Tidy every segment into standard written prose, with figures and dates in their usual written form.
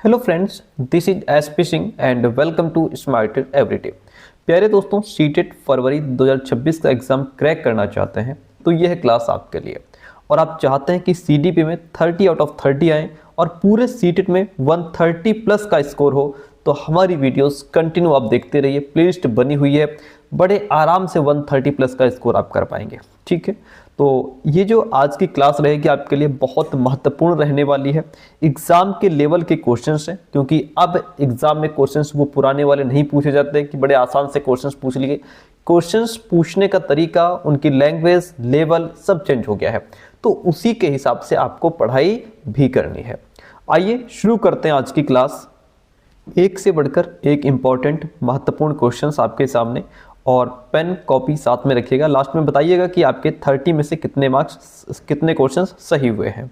Hello friends, this is SP Singh and welcome to smarted everyday. प्यारे दोस्तों, CTET फरवरी 2026 का exam crack करना चाहते हैं तो यह है क्लास आपके लिए। और आप चाहते हैं कि सीडीपी में 30 आउट ऑफ 30 आए और पूरे सीटेट में 130 प्लस का स्कोर हो, तो हमारी वीडियोस कंटिन्यू आप देखते रहिए। प्लेलिस्ट बनी हुई है, बड़े आराम से 130 प्लस का स्कोर आप कर पाएंगे। ठीक है, तो ये जो आज की क्लास रहेगी आपके लिए बहुत महत्वपूर्ण रहने वाली है। एग्जाम के लेवल के क्वेश्चंस हैं, क्योंकि अब एग्जाम में क्वेश्चंस वो पुराने वाले नहीं पूछे जाते कि बड़े आसान से क्वेश्चंस पूछ लिए। क्वेश्चंस पूछने का तरीका, उनकी लैंग्वेज लेवल सब चेंज हो गया है, तो उसी के हिसाब से आपको पढ़ाई भी करनी है। आइए शुरू करते हैं आज की क्लास। एक से बढ़कर एक इंपॉर्टेंट महत्वपूर्ण क्वेश्चंस आपके सामने, और पेन कॉपी साथ में रखिएगा। लास्ट में बताइएगा कि आपके 30 में से कितने मार्क्स, कितने क्वेश्चंस सही हुए हैं।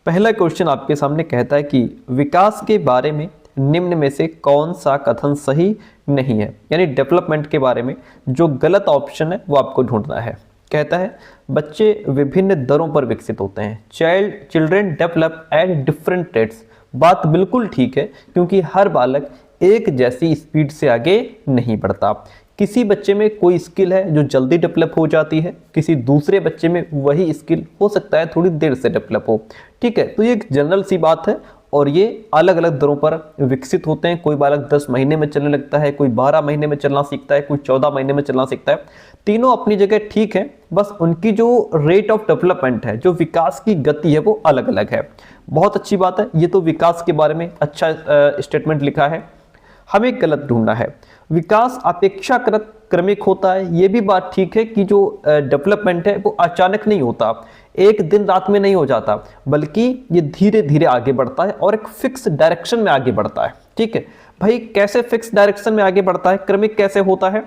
पहला क्वेश्चन आपके सामने कहता है कि विकास के बारे में निम्न में से कौन सा कथन सही नहीं है, यानी डेवलपमेंट के बारे में जो गलत ऑप्शन है वो आपको ढूंढना है। कहता है बच्चे विभिन्न दरों पर विकसित होते हैं। Children develop at different rates. बात बिल्कुल ठीक है, क्योंकि हर बालक एक जैसी स्पीड से आगे नहीं बढ़ता। किसी बच्चे में कोई स्किल है जो जल्दी डेवलप हो जाती है, किसी दूसरे बच्चे में वही स्किल हो सकता है थोड़ी देर से डेवलप हो। ठीक है, तो ये एक जनरल सी बात है और ये अलग अलग दरों पर विकसित होते हैं। कोई बालक 10 महीने में चलने लगता है, कोई 12 महीने में चलना सीखता है, कोई 14 महीने में चलना सीखता है। तीनों अपनी जगह ठीक है, बस उनकी जो रेट ऑफ डेवलपमेंट है, जो विकास की गति है, वो अलग अलग है। बहुत अच्छी बात है, ये तो विकास के बारे में अच्छा स्टेटमेंट लिखा है। हमें गलत ढूंढना है। विकास अपेक्षाकृत क्रमिक होता है, ये भी बात ठीक है कि जो डेवलपमेंट है वो अचानक नहीं होता, एक दिन रात में नहीं हो जाता, बल्कि ये धीरे धीरे आगे बढ़ता है और एक फिक्स डायरेक्शन में आगे बढ़ता है। ठीक है भाई, कैसे फिक्स डायरेक्शन में आगे बढ़ता है, क्रमिक कैसे होता है,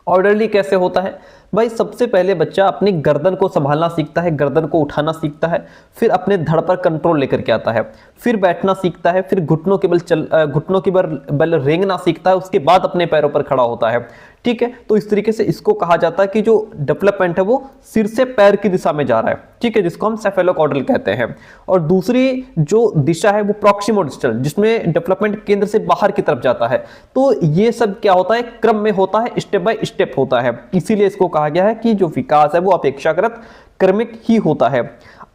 ऑर्डरली कैसे होता है? भाई सबसे पहले बच्चा अपनी गर्दन को संभालना सीखता है, गर्दन को उठाना सीखता है, फिर अपने धड़ पर कंट्रोल लेकर के आता है, फिर बैठना सीखता है, फिर घुटनों के बल रेंगना सीखता है, उसके बाद अपने पैरों पर खड़ा होता है। ठीक है, तो इस तरीके से इसको कहा जाता है कि जो डेवलपमेंट है वो सिर से पैर की दिशा में जा रहा है। ठीक है, जिसको हम सेफेलोकॉर्डल कहते हैं। और दूसरी जो दिशा है वो प्रॉक्सिमोडिस्टल, जिसमें डेवलपमेंट केंद्र से बाहर की तरफ जाता है। तो ये सब क्या होता है, क्रम में होता है, स्टेप बाय स्टेप होता है। इसीलिए इसको कहा गया है कि जो विकास है वो अपेक्षाकृत क्रमिक ही होता है।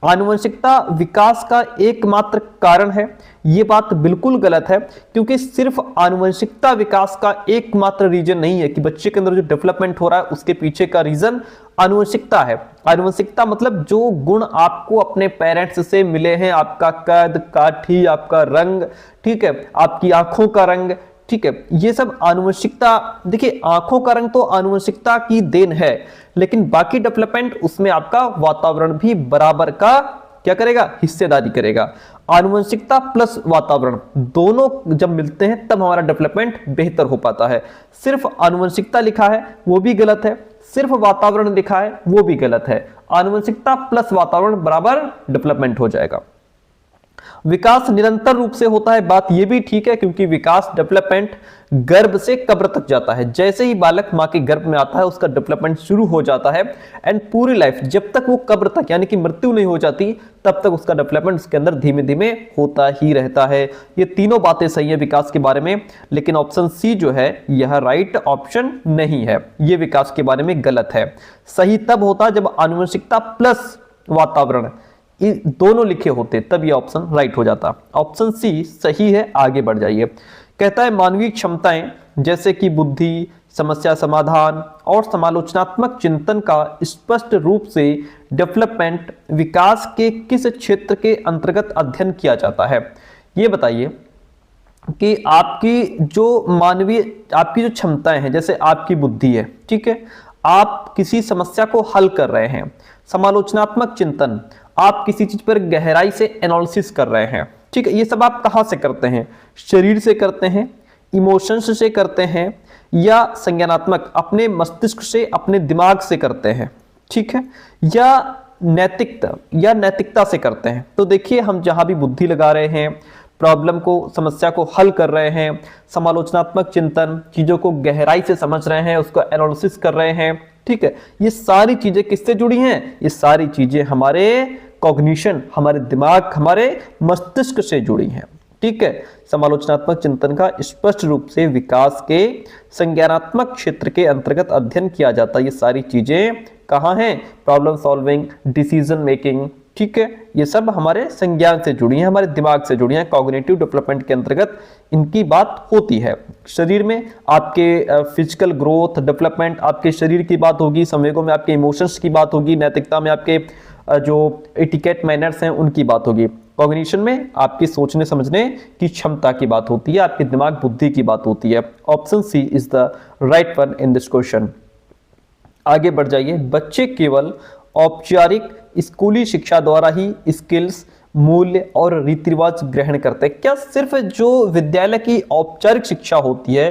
आनुवंशिकता विकास का एकमात्र कारण है, ये बात बिल्कुल गलत है, क्योंकि सिर्फ आनुवंशिकता विकास का एकमात्र रीजन नहीं है कि बच्चे के अंदर जो डेवलपमेंट हो रहा है उसके पीछे का रीजन आनुवंशिकता है। आनुवंशिकता मतलब जो गुण आपको अपने पेरेंट्स से मिले हैं, आपका कद काठी, आपका रंग, ठीक है, आपकी आंखों का रंग, ठीक है, ये सब आनुवंशिकता। देखिए, आंखों का रंग तो आनुवंशिकता की देन है, लेकिन बाकी डेवलपमेंट उसमें आपका वातावरण भी बराबर का क्या करेगा, हिस्सेदारी करेगा। आनुवंशिकता प्लस वातावरण दोनों जब मिलते हैं तब हमारा डेवलपमेंट बेहतर हो पाता है। सिर्फ आनुवंशिकता लिखा है वो भी गलत है, सिर्फ वातावरण लिखा है वो भी गलत है। आनुवंशिकता प्लस वातावरण बराबर डेवलपमेंट हो जाएगा। विकास निरंतर रूप से होता है, बात यह भी ठीक है, क्योंकि विकास डेवलपमेंट गर्भ से कब्र तक जाता है। जैसे ही बालक मां के गर्भ में आता है उसका डेवलपमेंट शुरू हो जाता है, एंड पूरी लाइफ जब तक वो कब्र तक यानी कि मृत्यु नहीं हो जाती तब तक उसका डेवलपमेंट उसके अंदर धीमे धीमे होता ही रहता है। ये तीनों बातें सही है विकास के बारे में, लेकिन ऑप्शन सी जो है यह राइट ऑप्शन नहीं है, ये विकास के बारे में गलत है। सही तब होता जब आनुवंशिकता प्लस वातावरण दोनों लिखे होते, तब ये ऑप्शन राइट हो जाता। ऑप्शन सी सही है, आगे बढ़ जाइए। कहता है मानवीय क्षमताएं जैसे कि बुद्धि, समस्या समाधान और समालोचनात्मक चिंतन का स्पष्ट रूप से डेवलपमेंट विकास के किस क्षेत्र के अंतर्गत अध्ययन किया जाता है? ये बताइए कि आपकी जो क्षमताएं हैं, जैसे आपकी बुद्धि है, ठीक है, आप किसी समस्या को हल कर रहे हैं। समालोचनात्मक चिंतन, आप किसी चीज पर गहराई से एनालिसिस कर रहे हैं। ठीक है, ये सब आप कहां से करते हैं? शरीर से करते हैं, इमोशंस से करते हैं, या संज्ञानात्मक अपने मस्तिष्क से, अपने दिमाग से करते हैं, ठीक है, या नैतिकता से करते हैं। तो देखिए, हम जहां भी बुद्धि लगा रहे हैं, प्रॉब्लम को, समस्या को हल कर रहे हैं, समालोचनात्मक चिंतन, चीजों को गहराई से समझ रहे हैं, उसको एनालिसिस कर रहे हैं, ठीक है, ये सारी चीजें किससे जुड़ी हैं? ये सारी चीजें हमारे कॉग्निशन, हमारे दिमाग, हमारे मस्तिष्क से जुड़ी हैं। ठीक है। समालोचनात्मक चिंतन का स्पष्ट रूप से विकास के संज्ञानात्मक क्षेत्र के अंतर्गत अध्ययन किया जाता है। ये सारी चीजें कहाँ हैं? प्रॉब्लम सॉल्विंग, डिसीजन मेकिंग, ठीक है, ये सब हमारे संज्ञान से जुड़ी हैं, हमारे दिमाग से जुड़ी हैं। कॉग्निटिव डेवलपमेंट के अंतर्गत इनकी बात होती है। शरीर में आपके फिजिकल ग्रोथ डेवलपमेंट, आपके शरीर की बात होगी, संवेगों में आपके इमोशंस की बात होगी, नैतिकता में आपके जो एटिकेट मैनर्स हैं उनकी बात होगी। कॉग्निशन में आपकी सोचने समझने की क्षमता की बात होती है, आपके दिमाग बुद्धि की बात होती है। Option C is the right one in this question. आगे बढ़ जाइए। बच्चे केवल औपचारिक स्कूली शिक्षा द्वारा ही स्किल्स, मूल्य और रीति रिवाज ग्रहण करते हैं। क्या सिर्फ जो विद्यालय की औपचारिक शिक्षा होती है,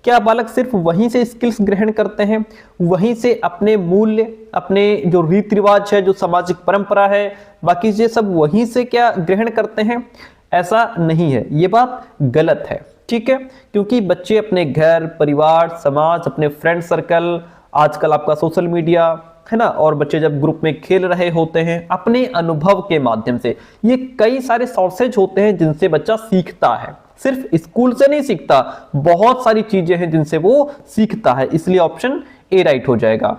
क्या बालक सिर्फ वहीं से स्किल्स ग्रहण करते हैं, वहीं से अपने मूल्य, अपने जो रीति रिवाज है, जो सामाजिक परंपरा है, बाकी ये सब वहीं से क्या ग्रहण करते हैं? ऐसा नहीं है, ये बात गलत है, ठीक है। क्योंकि बच्चे अपने घर, परिवार, समाज, अपने फ्रेंड सर्कल, आजकल आपका सोशल मीडिया है ना, और बच्चे जब ग्रुप में खेल रहे होते हैं, अपने अनुभव के माध्यम से, ये कई सारे सोर्सेज होते हैं जिनसे बच्चा सीखता है। सिर्फ स्कूल से नहीं सीखता, बहुत सारी चीजें हैं जिनसे वो सीखता है। इसलिए ऑप्शन ए राइट हो जाएगा।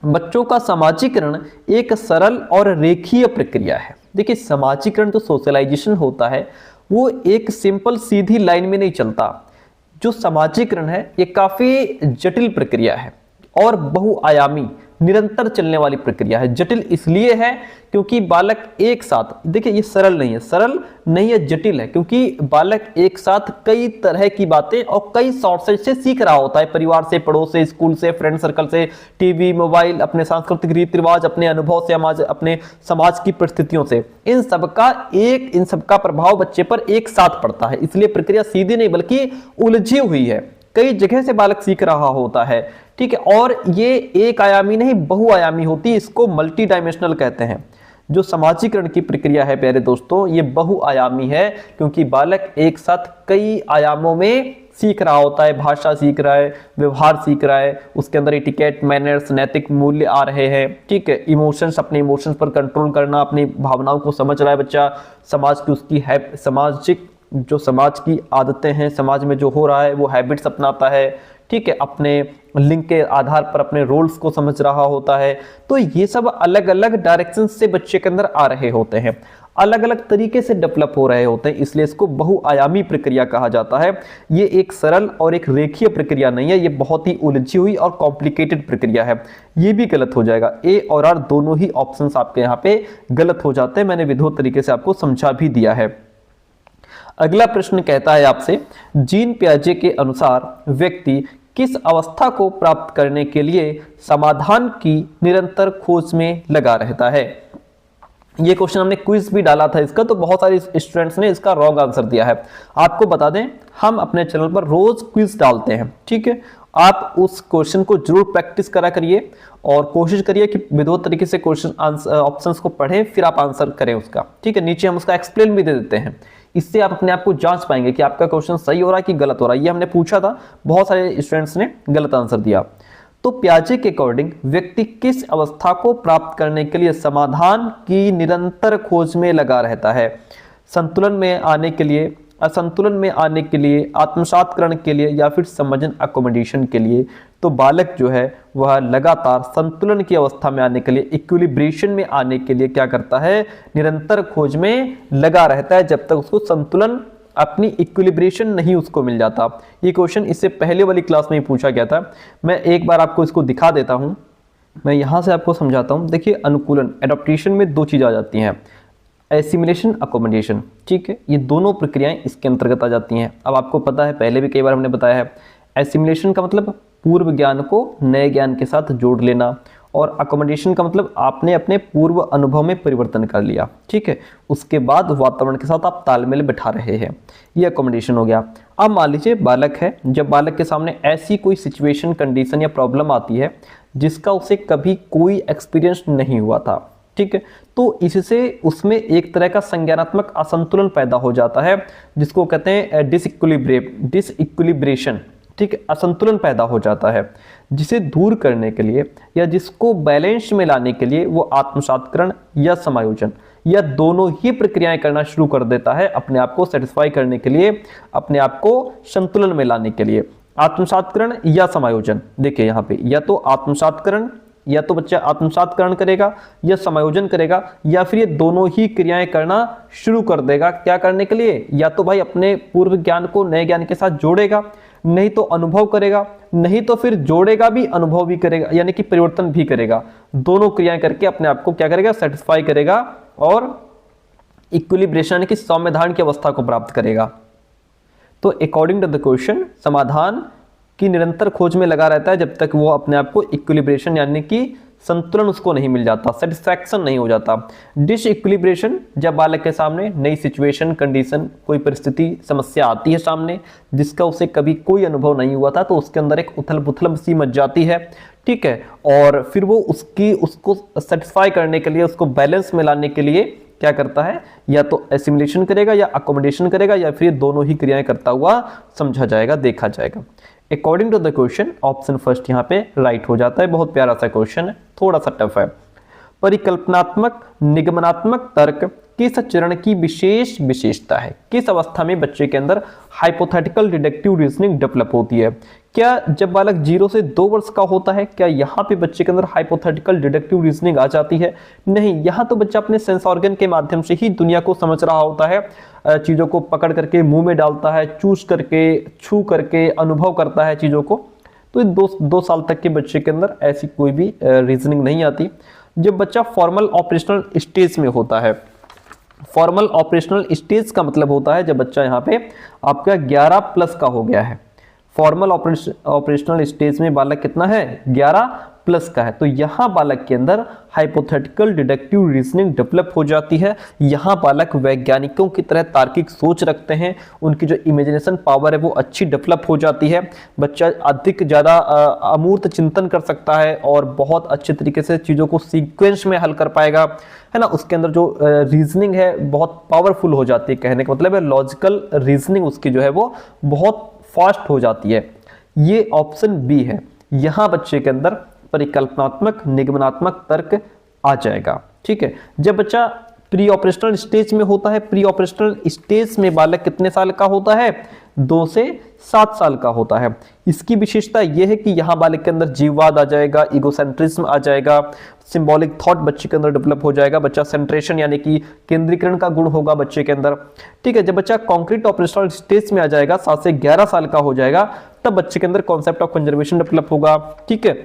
बच्चों का समाजीकरण एक सरल और रेखीय प्रक्रिया है। देखिए, समाजीकरण जो सोशलाइजेशन होता है वो एक सिंपल सीधी लाइन में नहीं चलता। जो समाजीकरण है ये काफी जटिल प्रक्रिया है और बहुआयामी, निरंतर चलने वाली प्रक्रिया है। जटिल इसलिए है क्योंकि बालक एक साथ, देखिए ये सरल नहीं है, जटिल है, क्योंकि बालक एक साथ कई तरह की बातें और कई सोर्सेज से सीख रहा होता है। परिवार से, पड़ोस से, स्कूल से, फ्रेंड सर्कल से, टीवी, मोबाइल, अपने सांस्कृतिक रीति रिवाज, अपने अनुभव से, अपने समाज की परिस्थितियों से, इन सबका प्रभाव बच्चे पर एक साथ पड़ता है। इसलिए प्रक्रिया सीधी नहीं बल्कि उलझी हुई है, कई जगह से बालक सीख रहा होता है, ठीक है। और ये एक आयामी नहीं, बहुआयामी होती है, इसको मल्टी डायमेंशनल कहते हैं। जो समाजीकरण की प्रक्रिया है प्यारे दोस्तों, ये बहुआयामी है क्योंकि बालक एक साथ कई आयामों में सीख रहा होता है। भाषा सीख रहा है, व्यवहार सीख रहा है, उसके अंदर एटिकेट, मैनर्स, नैतिक मूल्य आ रहे हैं, ठीक है। इमोशंस, अपने इमोशंस पर कंट्रोल करना, अपनी भावनाओं को समझ रहा है बच्चा। समाज की उसकी सामाजिक जो समाज की आदतें हैं, समाज में जो हो रहा है वो हैबिट्स अपनाता है, ठीक है। अपने लिंग के आधार पर अपने रोल्स को समझ रहा होता है। तो ये सब अलग अलग डायरेक्शन से बच्चे के अंदर आ रहे होते हैं, अलग अलग तरीके से डेवलप हो रहे होते हैं, इसलिए इसको बहुआयामी प्रक्रिया कहा जाता है। ये एक सरल और एक रेखीय प्रक्रिया नहीं है, ये बहुत ही उलझी हुई और कॉम्प्लिकेटेड प्रक्रिया है। ये भी गलत हो जाएगा। ए और आर दोनों ही ऑप्शंस आपके यहाँ पे गलत हो जाते हैं। मैंने विधिवत तरीके से आपको समझा भी दिया है। अगला प्रश्न कहता है आपसे, जीन पियाजे के अनुसार व्यक्ति किस अवस्था को प्राप्त करने के लिए समाधान की निरंतर खोज में लगा रहता है? ये क्वेश्चन हमने क्विज भी डाला था इसका, तो बहुत सारे स्टूडेंट्स ने इसका रॉन्ग आंसर दिया है। आपको बता दें, हम अपने चैनल पर रोज क्विज डालते हैं, ठीक है। आप उस क्वेश्चन को जरूर प्रैक्टिस करा करिए और कोशिश करिए कि विधिवत तरीके से क्वेश्चन ऑप्शंस को पढ़ें, फिर आप आंसर करें उसका, ठीक है। नीचे हम उसका एक्सप्लेन भी दे देते हैं, इससे आप अपने आप को जांच पाएंगे कि आपका क्वेश्चन सही हो रहा है कि गलत हो रहा है। ये हमने पूछा था, बहुत सारे स्टूडेंट्स ने गलत आंसर दिया। तो पियाजे के अकॉर्डिंग व्यक्ति किस अवस्था को प्राप्त करने के लिए समाधान की निरंतर खोज में लगा रहता है? संतुलन में आने के लिए, असंतुलन में आने के लिए, आत्मसातकरण के लिए, या फिर समझन अकोमोडेशन के लिए? तो बालक जो है वह लगातार संतुलन की अवस्था में आने के लिए, इक्विलिब्रेशन में आने के लिए क्या करता है? निरंतर खोज में लगा रहता है जब तक उसको संतुलन, अपनी इक्विलिब्रेशन नहीं उसको मिल जाता। ये क्वेश्चन इससे पहले वाली क्लास में ही पूछा गया था। मैं एक बार आपको इसको दिखा देता हूं, मैं यहां से आपको समझाता हूं। देखिए, अनुकूलन, एडॉप्टेशन में दो चीजें आ जाती हैं, एसिमिलेशन, अकोमोडेशन, ठीक है। ये दोनों प्रक्रियाएं इसके अंतर्गत आ जाती हैं। अब आपको पता है, पहले भी कई बार हमने बताया है, एसिमिलेशन का मतलब पूर्व ज्ञान को नए ज्ञान के साथ जोड़ लेना, और अकोमोडेशन का मतलब आपने अपने पूर्व अनुभव में परिवर्तन कर लिया, ठीक है। उसके बाद वातावरण के साथ आप तालमेल बिठा रहे हैं, ये अकोमोडेशन हो गया। अब मान लीजिए बालक है, जब बालक के सामने ऐसी कोई सिचुएशन, कंडीशन या प्रॉब्लम आती है जिसका उसे कभी कोई एक्सपीरियंस नहीं हुआ था, ठीक है, तो इससे उसमें एक तरह का संज्ञानात्मक असंतुलन पैदा हो जाता है, जिसको कहते हैं डिसइक्विलिब्रेशन, ठीक है। असंतुलन पैदा हो जाता है, जिसे दूर करने के लिए या जिसको बैलेंस में लाने के लिए वो आत्मसातकरण या समायोजन, या दोनों ही प्रक्रियाएं करना शुरू कर देता है अपने आप को सेटिस्फाई करने के लिए, अपने आप को संतुलन में लाने के लिए। आत्मसातकरण या समायोजन, देखिए यहाँ पे या तो आत्मसातकरण, या तो बच्चा आत्मसातकरण करेगा या समायोजन करेगा, या फिर ये दोनों ही क्रियाएं करना शुरू कर देगा। क्या करने के लिए? या तो भाई अपने पूर्व ज्ञान को नए ज्ञान के साथ जोड़ेगा, नहीं तो अनुभव करेगा, नहीं तो फिर जोड़ेगा भी अनुभव भी करेगा, यानी कि परिवर्तन भी करेगा। दोनों क्रियाएं करके अपने आप को क्या करेगा? सेटिस्फाई करेगा और इक्विलिब्रेशन यानी कि संधारण की अवस्था को प्राप्त करेगा। तो अकॉर्डिंग टू द क्वेश्चन समाधान की निरंतर खोज में लगा रहता है जब तक वो अपने आप को इक्विलिब्रेशन यानी कि संतुलन उसको नहीं मिल जाता, सेटिस्फैक्शन नहीं हो जाता। डिस इक्विलिब्रेशन, जब बालक के सामने नई सिचुएशन, कंडीशन, कोई परिस्थिति, समस्या आती है सामने जिसका उसे कभी कोई अनुभव नहीं हुआ था, तो उसके अंदर एक उथल पुथल सी मच जाती है, ठीक है। और फिर वो उसको सेटिस्फाई करने के लिए, उसको बैलेंस में लाने के लिए क्या करता है? या तो एसिमिलेशन करेगा या अकोमोडेशन करेगा, या फिर दोनों ही क्रियाएं करता हुआ समझा जाएगा, देखा जाएगा। According to the question option first यहाँ पे राइट हो जाता है। बहुत प्यारा सा क्वेश्चन है, थोड़ा सा टफ है। परिकल्पनात्मक निगमनात्मक तर्क किस चरण की विशेष विशेषता है? किस अवस्था में बच्चे के अंदर हाइपोथेटिकल डिडक्टिव रीजनिंग डेवलप होती है? क्या जब बालक 0 से 2 वर्ष का होता है, क्या यहाँ पे बच्चे के अंदर हाइपोथेटिकल डिडक्टिव रीजनिंग आ जाती है? नहीं, यहाँ तो बच्चा अपने सेंस ऑर्गन के माध्यम से ही दुनिया को समझ रहा होता है, चीजों को पकड़ करके मुंह में डालता है, चूस करके, छू करके अनुभव करता है चीजों को। तो 2 साल तक के बच्चे के अंदर ऐसी कोई भी रीजनिंग नहीं आती। जब बच्चा फॉर्मल ऑपरेशनल स्टेज में होता है, फॉर्मल ऑपरेशनल स्टेज का मतलब होता है जब बच्चा यहाँ पे आपका 11+ का हो गया है। फॉर्मल ऑपरेशनल स्टेज में बालक कितना है? 11+ का है। तो यहाँ बालक के अंदर हाइपोथेटिकल डिडक्टिव रीजनिंग डेवलप हो जाती है। यहाँ बालक वैज्ञानिकों की तरह तार्किक सोच रखते हैं, उनकी जो इमेजिनेशन पावर है वो अच्छी डेवलप हो जाती है। बच्चा अधिक ज़्यादा अमूर्त चिंतन कर सकता है और बहुत अच्छे तरीके से चीज़ों को सीक्वेंस में हल कर पाएगा, है ना। उसके अंदर जो रीजनिंग है बहुत पावरफुल हो जाती है, कहने का मतलब है लॉजिकल रीजनिंग उसकी जो है वो बहुत फास्ट हो जाती है। ये ऑप्शन बी है। यहाँ बच्चे के अंदर परिकल्पनात्मक निगमनात्मक तर्क आ जाएगा, ठीक है। जब बच्चा प्री ऑपरेशनल स्टेज में होता है, प्री ऑपरेशनल स्टेज में बालक कितने साल का होता है? 2 से 7 साल का होता है। इसकी विशेषता यह है कि यहाँ बालक के अंदर जीववाद आ जाएगा, इगोसेंट्रिज्म आ जाएगा, सिंबॉलिक थॉट बच्चे के अंदर डेवलप हो जाएगा। बच्चा सेंट्रेशन यानी कि केंद्रीकरण का गुण होगा बच्चे के अंदर, ठीक है। जब बच्चा कॉन्क्रीट ऑपरेशनल स्टेज में आ जाएगा, 7 से 11 साल का हो जाएगा, तब बच्चे के अंदर कॉन्सेप्ट ऑफ कंजर्वेशन डेवलप होगा, ठीक है।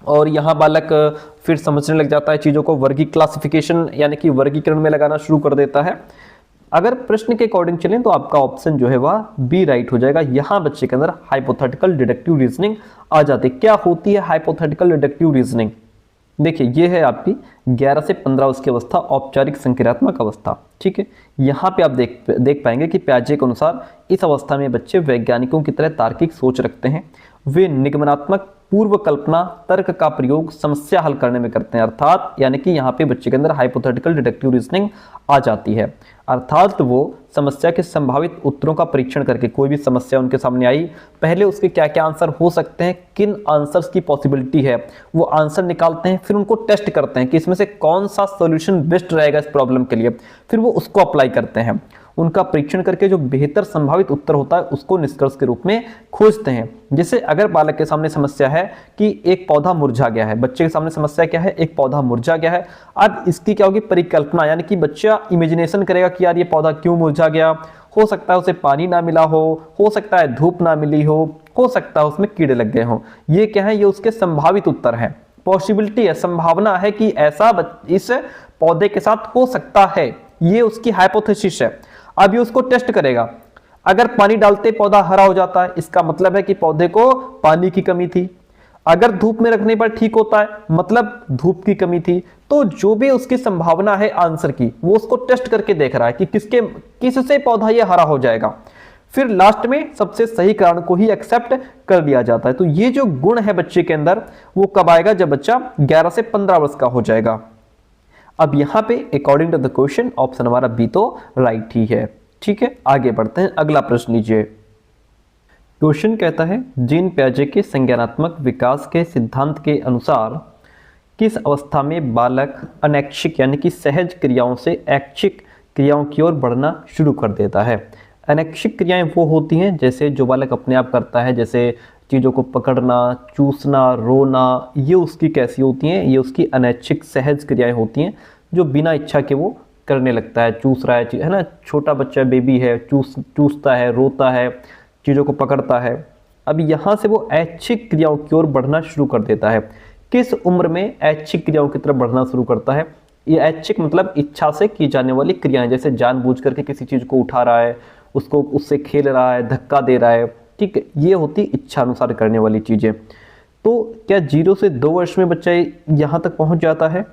और यहाँ बालक फिर समझने लग जाता है चीज़ों को, वर्गी क्लासिफिकेशन यानी कि वर्गीकरण में लगाना शुरू कर देता है। अगर प्रश्न के अकॉर्डिंग चलें तो आपका ऑप्शन जो है वह बी राइट हो जाएगा। यहाँ बच्चे के अंदर हाइपोथेटिकल डिडक्टिव रीजनिंग आ जाती है। क्या होती है हाइपोथेटिकल डिडक्टिव रीजनिंग? देखिए ये है आपकी 11 से 15 वर्ष की अवस्था, औपचारिक संक्रियात्मक अवस्था, ठीक है। यहाँ पे आप देख पाएंगे कि पियाजे के अनुसार इस अवस्था में बच्चे वैज्ञानिकों की तरह तार्किक सोच रखते हैं। वे निगमनात्मक पूर्व कल्पना तर्क का प्रयोग समस्या हल करने में करते हैं, अर्थात यानी कि यहाँ पे बच्चे के अंदर हाइपोथेटिकल डिडक्टिव रीजनिंग आ जाती है। अर्थात वो समस्या के संभावित उत्तरों का परीक्षण करके, कोई भी समस्या उनके सामने आई, पहले उसके क्या क्या आंसर हो सकते हैं, किन आंसर्स की पॉसिबिलिटी है, वो आंसर निकालते हैं, फिर उनको टेस्ट करते हैं कि इसमें से कौन सा सॉल्यूशन बेस्ट रहेगा इस प्रॉब्लम के लिए, फिर वो उसको अप्लाई करते हैं। उनका परीक्षण करके जो बेहतर संभावित उत्तर होता है उसको निष्कर्ष के रूप में खोजते हैं। जैसे अगर बालक के सामने समस्या है कि एक पौधा मुरझा गया है, बच्चे के सामने समस्या क्या है? एक पौधा मुरझा गया है। अब इसकी क्या होगी? परिकल्पना, यानी कि बच्चा इमेजिनेशन करेगा कि यार ये पौधा क्यों मुरझा गया, हो सकता है उसे पानी ना मिला हो सकता है धूप ना मिली हो सकता है उसमें कीड़े लग गए हों। ये क्या है? ये उसके संभावित उत्तर है, पॉसिबिलिटी है, संभावना है कि ऐसा इस पौधे के साथ हो सकता है, ये उसकी हाइपोथेसिस है। अब ये उसको टेस्ट करेगा। अगर पानी डालते पौधा हरा हो जाता है, इसका मतलब है कि पौधे को पानी की कमी थी। अगर धूप में रखने पर ठीक होता है, मतलब धूप की कमी थी। तो जो भी उसकी संभावना है आंसर की, वो उसको टेस्ट करके देख रहा है कि किससे पौधा ये हरा हो जाएगा। फिर लास्ट में सबसे सही कारण को ही एक्सेप्ट कर लिया जाता है। तो ये जो गुण है बच्चे के अंदर, वो कब आएगा? जब बच्चा 11 से 15 वर्ष का हो जाएगा। अब यहां पे according to the question option हमारा बी तो राइट ही है, ठीक है। आगे बढ़ते हैं, अगला प्रश्न लीजिए। क्वेश्चन कहता है जीन पियाजे के संज्ञानात्मक विकास के सिद्धांत के अनुसार किस अवस्था में बालक अनैच्छिक यानी कि सहज क्रियाओं से ऐच्छिक क्रियाओं की ओर बढ़ना शुरू कर देता है? अनैच्छिक क्रियाएं वो होती हैं जैसे जो बालक अपने आप करता है, जैसे चीज़ों को पकड़ना, चूसना, रोना, ये उसकी कैसी होती हैं? ये उसकी अनैच्छिक सहज क्रियाएं होती हैं जो बिना इच्छा के वो करने लगता है। चूस रहा है ना, छोटा बच्चा बेबी है, चूसता है, रोता है, चीज़ों को पकड़ता है। अब यहाँ से वो ऐच्छिक क्रियाओं की ओर बढ़ना शुरू कर देता है। किस उम्र में ऐच्छिक क्रियाओं की तरफ बढ़ना शुरू करता है? ये ऐच्छिक मतलब इच्छा से की जाने वाली क्रियाएं, जैसे जानबूझ करके किसी चीज़ को उठा रहा है, उसको उससे खेल रहा है, धक्का दे रहा है, ठीक है, ये होती इच्छा अनुसार करने वाली चीज़ें। तो क्या 0 से 2 वर्ष में बच्चा यहाँ तक पहुँच जाता है,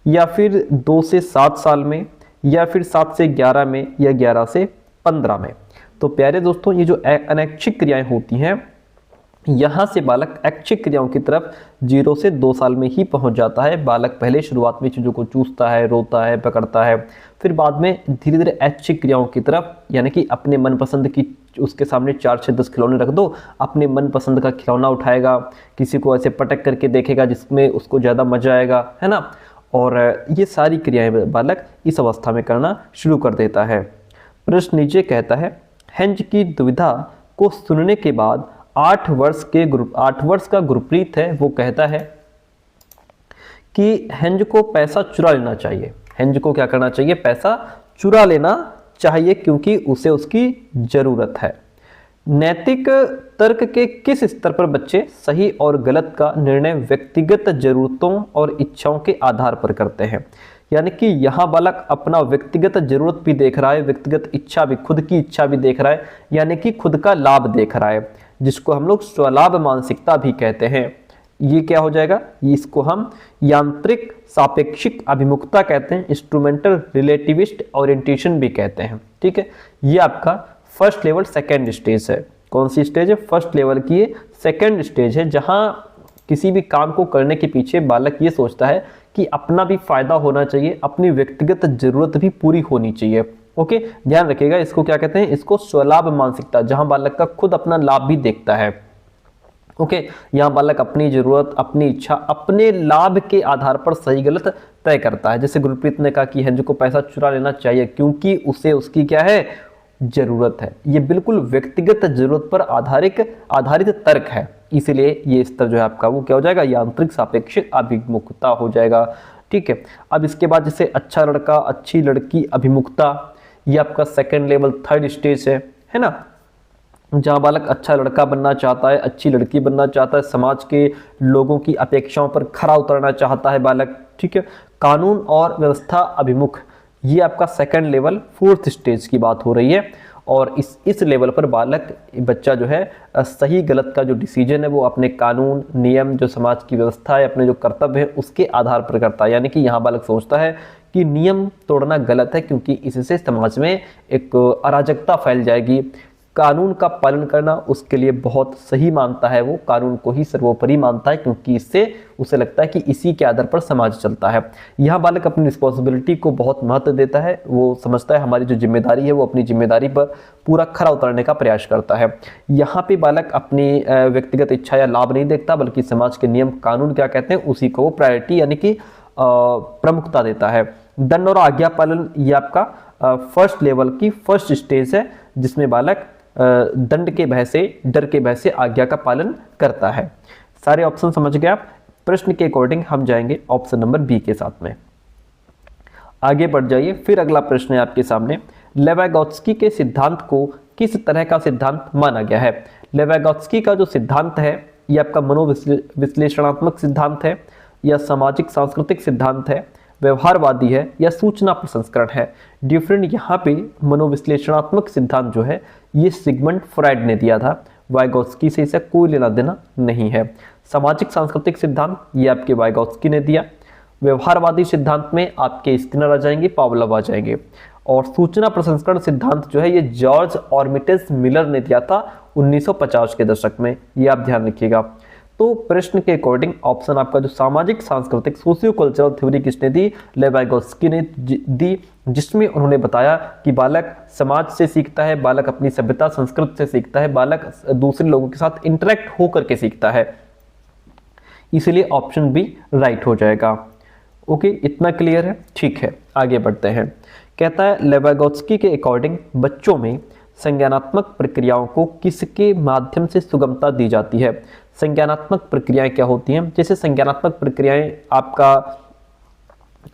या फिर 2 से 7 साल में, या फिर 7 से 11 में, या 11 से 15 में? तो प्यारे दोस्तों, ये जो अनैच्छिक क्रियाएं होती हैं, यहाँ से बालक ऐच्छिक क्रियाओं की तरफ 0 से 2 साल में ही पहुँच जाता है। बालक पहले शुरुआत में चीज़ों को चूसता है, रोता है, पकड़ता है, फिर बाद में धीरे धीरे ऐच्छिक क्रियाओं की तरफ, यानी कि अपने मनपसंद की, उसके सामने 4 से 10 खिलौने रख दो, अपने मनपसंद का खिलौना उठाएगा, किसी को ऐसे पटक करके देखेगा जिसमें उसको ज़्यादा मजा आएगा, है ना। और ये सारी क्रियाएं बालक इस अवस्था में करना शुरू कर देता है। प्रश्न नीचे कहता है, हेंज की दुविधा को सुनने के बाद 8 वर्ष का गुरप्रीत है, वो कहता है कि हेंज को पैसा चुरा लेना चाहिए। हेंज को क्या करना चाहिए? पैसा चुरा लेना चाहिए, क्योंकि उसे उसकी जरूरत है। नैतिक तर्क के किस स्तर पर बच्चे सही और गलत का निर्णय व्यक्तिगत जरूरतों और इच्छाओं के आधार पर करते हैं? यानी कि यहाँ बालक अपना व्यक्तिगत जरूरत भी देख रहा है, व्यक्तिगत इच्छा भी, खुद की इच्छा भी देख रहा है, यानी कि खुद का लाभ देख रहा है, जिसको हम लोग स्वलाभ मानसिकता भी कहते हैं। ये क्या हो जाएगा? इसको हम यांत्रिक सापेक्षिक अभिमुखता कहते हैं, इंस्ट्रूमेंटल रिलेटिविस्ट ओरिएंटेशन भी कहते हैं, ठीक है। ये आपका फर्स्ट लेवल सेकेंड स्टेज है। कौन सी स्टेज है? फर्स्ट लेवल की ये सेकेंड स्टेज है, जहां किसी भी काम को करने के पीछे बालक ये सोचता है कि अपना भी फायदा होना चाहिए, अपनी व्यक्तिगत जरूरत भी पूरी होनी चाहिए। ओके, ध्यान रखिएगा, इसको क्या कहते हैं? इसको स्वलाभ मानसिकता, जहां बालक का खुद अपना लाभ भी देखता है। ओके, यहाँ बालक अपनी जरूरत, अपनी इच्छा, अपने लाभ के आधार पर सही गलत तय करता है। जैसे गुरप्रीत ने कहा कि हेंज को पैसा चुरा लेना चाहिए क्योंकि उसे उसकी क्या है? जरूरत है। ये बिल्कुल व्यक्तिगत जरूरत पर आधारित तर्क है, इसीलिए ये स्तर जो है आपका वो क्या हो जाएगा? यांत्रिक सापेक्षिक अभिमुखता हो जाएगा, ठीक है। अब इसके बाद जैसे अच्छा लड़का, अच्छी लड़की अभिमुखता, ये आपका सेकेंड लेवल थर्ड स्टेज है ना, जहाँ बालक अच्छा लड़का बनना चाहता है, अच्छी लड़की बनना चाहता है, समाज के लोगों की अपेक्षाओं पर खरा उतरना चाहता है बालक, ठीक है। कानून और व्यवस्था अभिमुख, ये आपका सेकंड लेवल फोर्थ स्टेज की बात हो रही है। और इस लेवल पर बालक, बच्चा जो है सही गलत का जो डिसीजन है वो अपने कानून, नियम, जो समाज की व्यवस्था है, अपने जो कर्तव्य है उसके आधार पर करता है। यानी कि यहाँ बालक सोचता है कि नियम तोड़ना गलत है, क्योंकि इससे समाज में एक अराजकता फैल जाएगी। कानून का पालन करना उसके लिए बहुत सही मानता है, वो कानून को ही सर्वोपरि मानता है, क्योंकि इससे उसे लगता है कि इसी के आधार पर समाज चलता है। यहाँ बालक अपनी रिस्पॉन्सिबिलिटी को बहुत महत्व देता है, वो समझता है हमारी जो जिम्मेदारी है वो अपनी जिम्मेदारी पर पूरा खरा उतरने का प्रयास करता है। यहाँ पे बालक अपनी व्यक्तिगत इच्छा या लाभ नहीं देखता, बल्कि समाज के नियम कानून क्या कहते हैं उसी को वो प्रायोरिटी यानी कि प्रमुखता देता है। दंड और आज्ञा पालन, ये आपका फर्स्ट लेवल की फर्स्ट स्टेज है, जिसमें बालक दंड के भय से, डर के भय से आज्ञा का पालन करता है। सारे ऑप्शन समझ गए आप? प्रश्न के अकॉर्डिंग हम जाएंगे ऑप्शन नंबर बी के साथ में। आगे बढ़ जाइए, फिर अगला प्रश्न है आपके सामने, लेवागोत्स्की के सिद्धांत को किस तरह का सिद्धांत माना गया है? लेवागोत्स्की का जो सिद्धांत है ये आपका मनोविश्लेषणात्मक सिद्धांत है, या सामाजिक सांस्कृतिक सिद्धांत है, व्यवहारवादी है, या सूचना प्रसंस्करण है? डिफरेंट यहाँ पे मनोविश्लेषणात्मक सिद्धांत जो है ये सिगमंड फ्रायड ने दिया था, वाइगोत्स्की से इसे कोई लेना देना नहीं है। सामाजिक सांस्कृतिक सिद्धांत ये आपके वाइगोत्स्की ने दिया। व्यवहारवादी सिद्धांत में आपके स्किनर आ जाएंगे, पावलोव आ जाएंगे। और सूचना प्रसंस्करण सिद्धांत जो है ये जॉर्ज ऑर्मिटेज मिलर ने दिया था 1950 के दशक में, ये आप ध्यान रखिएगा। तो प्रश्न के अकॉर्डिंग ऑप्शन आपका जो सामाजिक सांस्कृतिक सोशियो कल्चरल थ्योरी किसने दी? लेवागोत्स्की ने दी, जिसमें उन्होंने बताया कि बालक समाज से सीखता है, बालक अपनी सभ्यता संस्कृति से सीखता है, बालक दूसरे लोगों के साथ इंटरेक्ट होकर के सीखता है। इसलिए ऑप्शन बी राइट हो जाएगा। ओके, इतना क्लियर है? ठीक है, आगे बढ़ते हैं। कहता है लेवागोत्स्की के अकॉर्डिंग बच्चों में संज्ञानात्मक प्रक्रियाओं को किसके माध्यम से सुगमता दी जाती है? संज्ञानात्मक प्रक्रियाएं क्या होती हैं? जैसे संज्ञानात्मक प्रक्रियाएं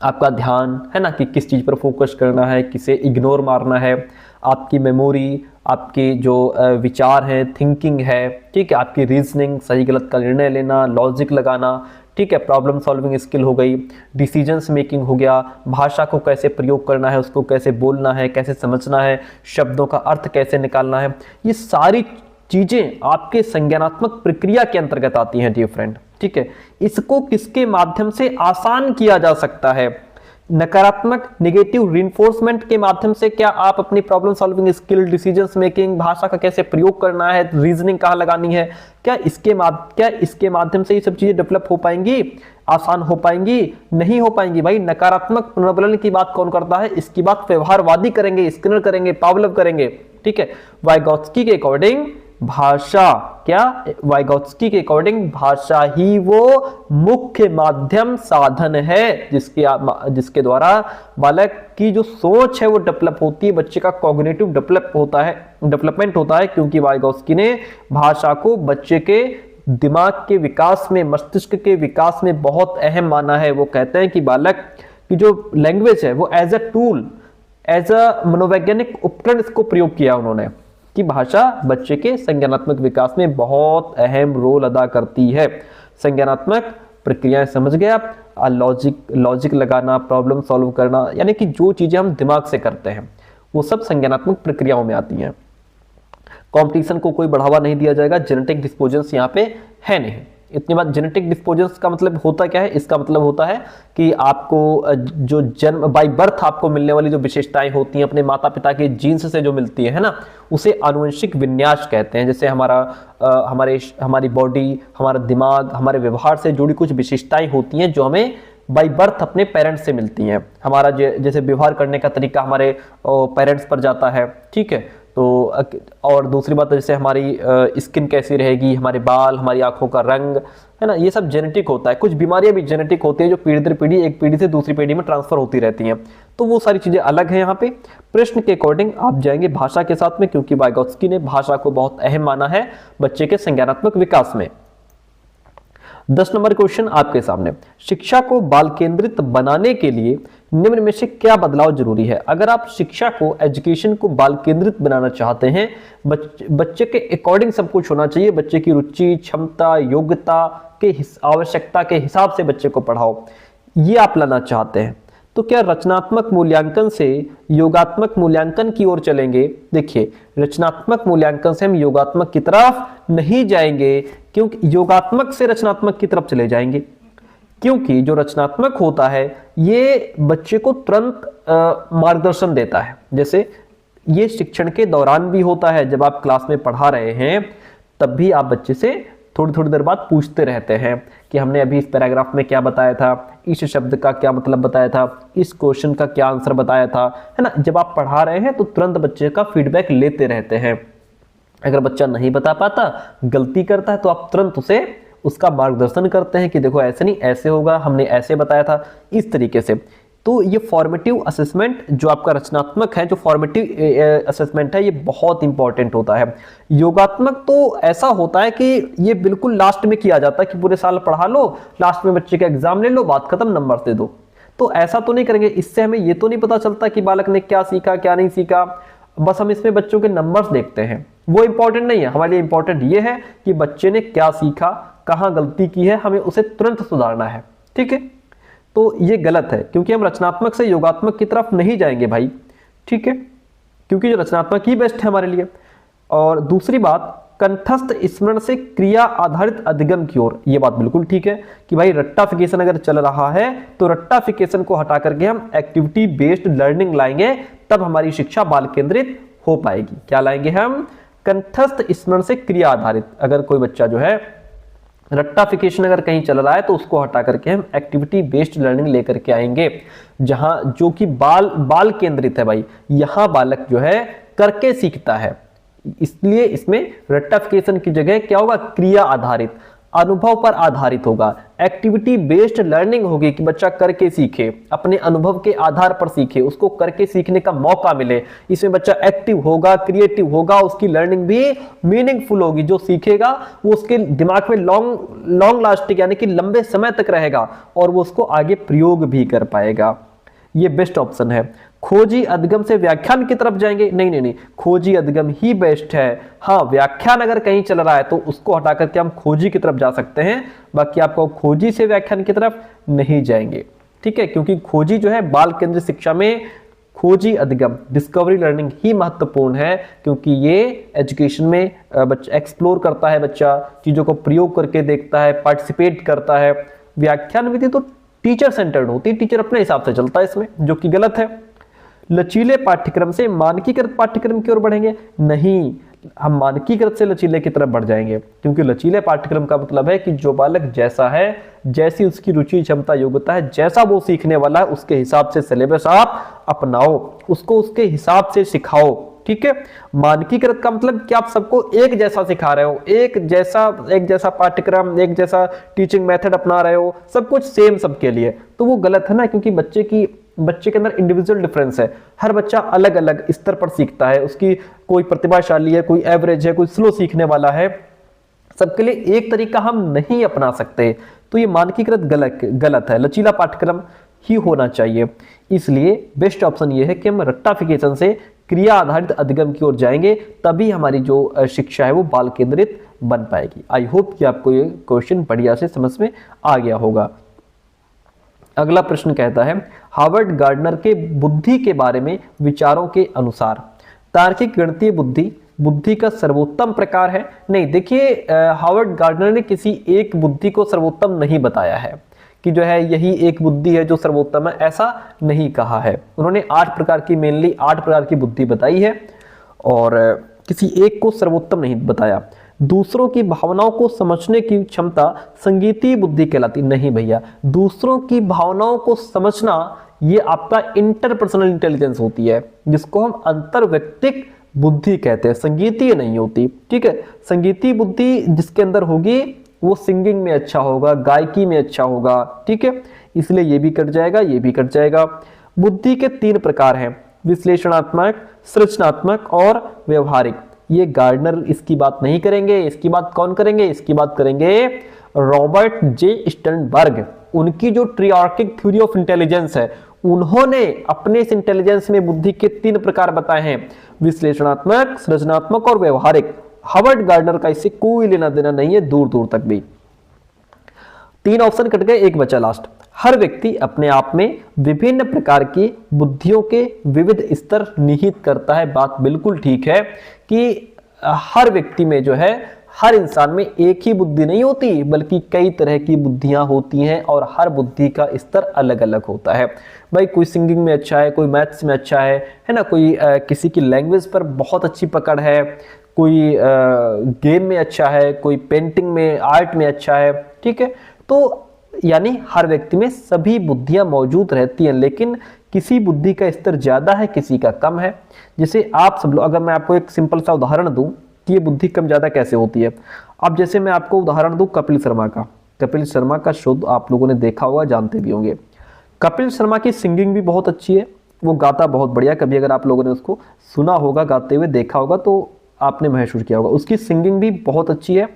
आपका ध्यान है ना, कि किस चीज़ पर फोकस करना है, किसे इग्नोर मारना है, आपकी मेमोरी, आपके जो विचार हैं, थिंकिंग है, ठीक है, आपकी रीजनिंग, सही गलत का निर्णय लेना, लॉजिक लगाना, ठीक है, प्रॉब्लम सॉल्विंग स्किल हो गई, डिसीजंस मेकिंग हो गया, भाषा को कैसे प्रयोग करना है, उसको कैसे बोलना है, कैसे समझना है, शब्दों का अर्थ कैसे निकालना है, ये सारी चीजें आपके संज्ञानात्मक प्रक्रिया के अंतर्गत आती हैं डियर फ्रेंड। ठीक है, इसको किसके माध्यम से आसान किया जा सकता है? नकारात्मक नेगेटिव रिइंफोर्समेंट के माध्यम से। क्या आप अपनी problem solving skill, decisions making, भाषा का कैसे प्रयोग करना है, रीजनिंग कहाँ लगानी है, क्या इसके माध्यम से ये सब चीजें डेवलप हो पाएंगी, आसान हो पाएंगी? नहीं हो पाएंगी भाई। नकारात्मक पुनर्वलन की बात कौन करता है? इसकी बात व्यवहारवादी करेंगे, स्किनर करेंगे, पावलोव करेंगे। ठीक है, वाइगोत्स्की के अकॉर्डिंग भाषा, क्या वाइगोत्स्की के अकॉर्डिंग भाषा ही वो मुख्य माध्यम साधन है जिसके द्वारा बालक की जो सोच है वो डेवलप होती है, बच्चे का कॉग्निटिव डेवलपमेंट होता है, क्योंकि वाइगोत्स्की ने भाषा को बच्चे के दिमाग के विकास में, मस्तिष्क के विकास में बहुत अहम माना है। वो कहते हैं कि बालक की जो लैंग्वेज है वो as a tool, as a मनोवैज्ञानिक उपकरण इसको प्रयोग किया उन्होंने, कि भाषा बच्चे के संज्ञानात्मक विकास में बहुत अहम रोल अदा करती है। संज्ञानात्मक प्रक्रियाएं समझ गए आप? लॉजिक लगाना, प्रॉब्लम सॉल्व करना, यानी कि जो चीजें हम दिमाग से करते हैं वो सब संज्ञानात्मक प्रक्रियाओं में आती हैं। कंपटीशन को कोई बढ़ावा नहीं दिया जाएगा, जेनेटिक डिस्पोजेंस यहाँ पे है नहीं। इतनी बात। जेनेटिक डिस्पोजेंस का मतलब होता क्या है? इसका मतलब होता है कि आपको जो जन्म बाय बर्थ आपको मिलने वाली जो विशेषताएं होती हैं अपने माता पिता के जीन्स से जो मिलती है ना, उसे आनुवंशिक विन्यास कहते हैं। जैसे हमारी बॉडी, हमारा दिमाग, हमारे व्यवहार से जुड़ी कुछ विशेषताएं होती हैं जो हमें बाय बर्थ अपने पेरेंट्स से मिलती हैं। हमारा जैसे व्यवहार करने का तरीका हमारे पेरेंट्स पर जाता है। ठीक है, तो और दूसरी बात जैसे हमारी स्किन कैसी रहेगी, हमारे बाल, हमारी आंखों का रंग, है ना, ये सब जेनेटिक होता है। कुछ बीमारियां भी जेनेटिक होती है जो पीढ़ी दर पीढ़ी, एक पीढ़ी से दूसरी पीढ़ी में ट्रांसफर होती रहती हैं। तो वो सारी चीजें अलग हैं यहाँ पे। प्रश्न के अकॉर्डिंग आप जाएंगे भाषा के साथ में, क्योंकि वाइगोत्स्की ने भाषा को बहुत अहम माना है बच्चे के संज्ञानात्मक विकास में। 10 नंबर क्वेश्चन आपके सामने, शिक्षा को बाल केंद्रित बनाने के लिए निम्न में से क्या बदलाव जरूरी है? अगर आप शिक्षा को, एजुकेशन को बाल केंद्रित बनाना चाहते हैं, बच्चे के अकॉर्डिंग सब कुछ होना चाहिए, बच्चे की रुचि, क्षमता, योग्यता के आवश्यकता के हिसाब से बच्चे को पढ़ाओ, ये आप लाना चाहते हैं, तो क्या रचनात्मक मूल्यांकन से योगात्मक मूल्यांकन की ओर चलेंगे? देखिए, रचनात्मक मूल्यांकन से हम योगात्मक की तरफ नहीं जाएंगे, क्योंकि योगात्मक से रचनात्मक की तरफ चले जाएंगे, क्योंकि जो रचनात्मक होता है ये बच्चे को तुरंत मार्गदर्शन देता है। जैसे ये शिक्षण के दौरान भी होता है, जब आप क्लास में पढ़ा रहे हैं तब भी आप बच्चे से थोड़ी थोड़ी देर बाद पूछते रहते हैं कि हमने अभी इस पैराग्राफ में क्या बताया था, इस शब्द का क्या मतलब बताया था, इस क्वेश्चन का क्या आंसर बताया था, है ना। जब आप पढ़ा रहे हैं तो तुरंत बच्चे का फीडबैक लेते रहते हैं। अगर बच्चा नहीं बता पाता, गलती करता है, तो आप तुरंत उसका मार्गदर्शन करते हैं कि देखो ऐसे नहीं, ऐसे होगा, हमने ऐसे बताया था, इस तरीके से। तो ये फॉर्मेटिव असेसमेंट जो आपका रचनात्मक है, जो फॉर्मेटिव असेसमेंट है, ये बहुत इंपॉर्टेंट होता है। योगात्मक तो ऐसा होता है कि ये बिल्कुल लास्ट में किया जाता है कि पूरे साल पढ़ा लो, लास्ट में बच्चे का एग्जाम ले लो, बात खत्म, नंबर दे दो। तो ऐसा तो नहीं करेंगे। इससे हमें ये तो नहीं पता चलता कि बालक ने क्या सीखा, क्या नहीं सीखा, बस हम इसमें बच्चों के नंबर्स देखते हैं। वो इंपॉर्टेंट नहीं है। हमारे लिए इंपॉर्टेंट ये है कि बच्चे ने क्या सीखा, कहाँ गलती की है, हमें उसे तुरंत सुधारना है। ठीक है, तो ये गलत है, क्योंकि हम रचनात्मक से योगात्मक की तरफ नहीं जाएंगे भाई। ठीक है, क्योंकि जो रचनात्मक ही बेस्ट है हमारे लिए। और दूसरी बात, कंठस्थ स्मरण से क्रिया आधारित अधिगम की ओर, ये बात बिल्कुल ठीक है कि भाई रट्टाफिकेशन अगर चल रहा है तो रट्टाफिकेशन को हटा करके हम एक्टिविटी बेस्ड लर्निंग लाएंगे, तब हमारी शिक्षा बाल केंद्रित हो पाएगी। क्या लाएंगे हम? कंठस्थ स्मरण से क्रिया आधारित। अगर कोई बच्चा जो है रट्टाफिकेशन अगर कहीं चल रहा है तो उसको हटा करके हम एक्टिविटी बेस्ड लर्निंग लेकर के आएंगे, जहां जो कि बाल केंद्रित है भाई। यहां बालक जो है करके सीखता है, इसलिए इसमें रट्टाफिकेशन की जगह क्या होगा? क्रिया आधारित। अनुभव पर आधारित होगा, एक्टिविटी बेस्ड लर्निंग होगी कि बच्चा करके सीखे, अपने अनुभव के आधार पर सीखे, उसको करके सीखने का मौका मिले। इसमें बच्चा एक्टिव होगा, क्रिएटिव होगा, उसकी लर्निंग भी मीनिंगफुल होगी। जो सीखेगा वो उसके दिमाग में लॉन्ग लास्टिंग यानी कि लंबे समय तक रहेगा और वो उसको आगे प्रयोग भी कर पाएगा। ये बेस्ट ऑप्शन है। खोजी अधगम से व्याख्यान की तरफ जाएंगे, नहीं, खोजी अधगम ही बेस्ट है। हाँ, व्याख्यान अगर कहीं चल रहा है तो उसको हटा करके हम खोजी की तरफ जा सकते हैं, बाकी आपको खोजी से व्याख्यान की तरफ नहीं जाएंगे, ठीक है, क्योंकि खोजी जो है बाल केंद्रित शिक्षा में खोजी अधगम डिस्कवरी लर्निंग ही महत्वपूर्ण है, क्योंकि ये एजुकेशन में बच्चा एक्सप्लोर करता है, बच्चा चीजों को प्रयोग करके देखता है, पार्टिसिपेट करता है। व्याख्यान विधि तो टीचर सेंटर्ड होती है, टीचर अपने हिसाब से चलता है इसमें, जो कि गलत है। लचीले पाठ्यक्रम से मानकीकृत पाठ्यक्रम की ओर बढ़ेंगे, नहीं, हम मानकीकृत से लचीले की तरफ बढ़ जाएंगे, क्योंकि लचीले पाठ्यक्रम का मतलब है कि जो बालक जैसा है, जैसी उसकी रुचि क्षमता योग्यता है, जैसा वो सीखने वाला है, उसके हिसाब से सिलेबस आप अपनाओ, उसको उसके हिसाब से सिखाओ, ठीक है। मानकीकृत का मतलब कि आप सबको एक जैसा सिखा रहे हो, एक जैसा पाठ्यक्रम, एक जैसा टीचिंग मेथड अपना रहे हो, सब कुछ सेम सबके लिए, तो वो गलत है ना, क्योंकि बच्चे के अंदर इंडिविजुअल डिफरेंस है। हर बच्चा अलग अलग स्तर पर सीखता है, उसकी कोई प्रतिभाशाली है, कोई एवरेज है, कोई स्लो सीखने वाला है, सबके लिए एक तरीका हम नहीं अपना सकते। तो ये मानकीकृत गलत है, लचीला पाठ्यक्रम ही होना चाहिए। इसलिए बेस्ट ऑप्शन ये है कि हम रट्टाफिकेशन से क्रिया आधारित अधिगम की ओर जाएंगे, तभी हमारी जो शिक्षा है वो बाल केंद्रित बन पाएगी। आई होप कि आपको ये क्वेश्चन बढ़िया से समझ में आ गया होगा। अगला प्रश्न कहता है, हार्वर्ड गार्डनर के बुद्धि के बारे में विचारों के अनुसार तार्किक गणितीय बुद्धि का सर्वोत्तम प्रकार है। नहीं, देखिए, हार्वर्ड गार्डनर ने किसी एक बुद्धि को सर्वोत्तम नहीं बताया है कि जो है यही एक बुद्धि है जो सर्वोत्तम है, ऐसा नहीं कहा है। उन्होंने 8 प्रकार की, मेनली 8 प्रकार की बुद्धि बताई है और किसी एक को सर्वोत्तम नहीं बताया। दूसरों की भावनाओं को समझने की क्षमता संगीतीय बुद्धि कहलाती नहीं भैया। दूसरों की भावनाओं को समझना ये आपका इंटरपर्सनल इंटेलिजेंस होती है, जिसको हम अंतर्व्यक्तिक बुद्धि कहते हैं, संगीतीय नहीं होती, ठीक है। संगीतीय बुद्धि जिसके अंदर होगी वो सिंगिंग में अच्छा होगा, गायकी में अच्छा होगा, ठीक है, इसलिए ये भी कट जाएगा, ये भी कट जाएगा। बुद्धि के 3 प्रकार हैं, विश्लेषणात्मक, सृजनात्मक और व्यवहारिक। ये गार्डनर इसकी बात नहीं करेंगे, इसकी बात कौन करेंगे, इसकी बात करेंगे रॉबर्ट जे स्टर्नबर्ग। उनकी जो ट्रिआर्किक थ्योरी ऑफ इंटेलिजेंस है, उन्होंने अपने इस इंटेलिजेंस में बुद्धि के 3 प्रकार बताए हैं, विश्लेषणात्मक, सृजनात्मक और व्यवहारिक। हार्वर्ड गार्डनर का इससे कोई लेना देना नहीं है, दूर दूर तक भी। 3 ऑप्शन कट गए, एक बचा लास्ट। हर व्यक्ति अपने आप में विभिन्न प्रकार की बुद्धियों के विविध स्तर निहित करता है। बात बिल्कुल ठीक है कि हर व्यक्ति में जो है, हर इंसान में एक ही बुद्धि नहीं होती, बल्कि कई तरह की बुद्धियां होती हैं और हर बुद्धि का स्तर अलग अलग होता है। भाई कोई सिंगिंग में अच्छा है, कोई मैथ्स में अच्छा है ना, कोई किसी की लैंग्वेज पर बहुत अच्छी पकड़ है, कोई गेम में अच्छा है, कोई पेंटिंग में, आर्ट में अच्छा है, ठीक है। तो यानी हर व्यक्ति में सभी बुद्धियां मौजूद रहती हैं, लेकिन किसी बुद्धि का स्तर ज्यादा है, किसी का कम है। जैसे आप सब लोग, अगर मैं आपको एक सिंपल सा उदाहरण दूं कि ये बुद्धि कम ज्यादा कैसे होती है। अब जैसे मैं आपको उदाहरण दूं कपिल शर्मा का शो आप लोगों ने देखा होगा, जानते भी होंगे। कपिल शर्मा की सिंगिंग भी बहुत अच्छी है, वो गाता बहुत बढ़िया। कभी अगर आप लोगों ने उसको सुना होगा गाते हुए, देखा होगा, तो आपने महसूस किया होगा, उसकी सिंगिंग भी बहुत अच्छी है।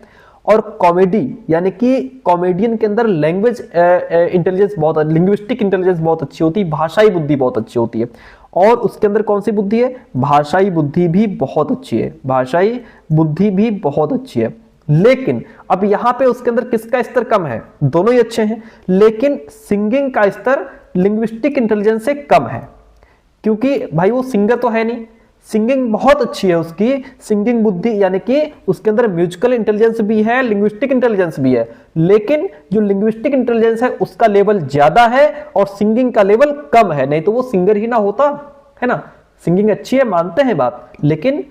और कॉमेडी, यानी कि कॉमेडियन के अंदर लैंग्वेज इंटेलिजेंस बहुत, लिंग्विस्टिक इंटेलिजेंस बहुत अच्छी होती है, भाषाई बुद्धि बहुत अच्छी होती है। और उसके अंदर कौन सी बुद्धि है, भाषाई बुद्धि भी बहुत अच्छी है, भाषाई बुद्धि भी बहुत अच्छी है। लेकिन अब यहां पे उसके अंदर किसका स्तर कम है, दोनों ही अच्छे हैं, लेकिन सिंगिंग का स्तर लिंग्विस्टिक इंटेलिजेंस से कम है, क्योंकि भाई वो सिंगर तो है नहीं। सिंगिंग बहुत अच्छी है उसकी, सिंगिंग बुद्धि यानी कि उसके अंदर म्यूजिकल इंटेलिजेंस भी है, लिंग्विस्टिक इंटेलिजेंस भी है, लेकिन जो लिंग्विस्टिक इंटेलिजेंस है उसका लेवल ज्यादा है और सिंगिंग का लेवल कम है, नहीं तो वो सिंगर ही ना होता, है ना। सिंगिंग अच्छी है, मानते हैं बात, लेकिन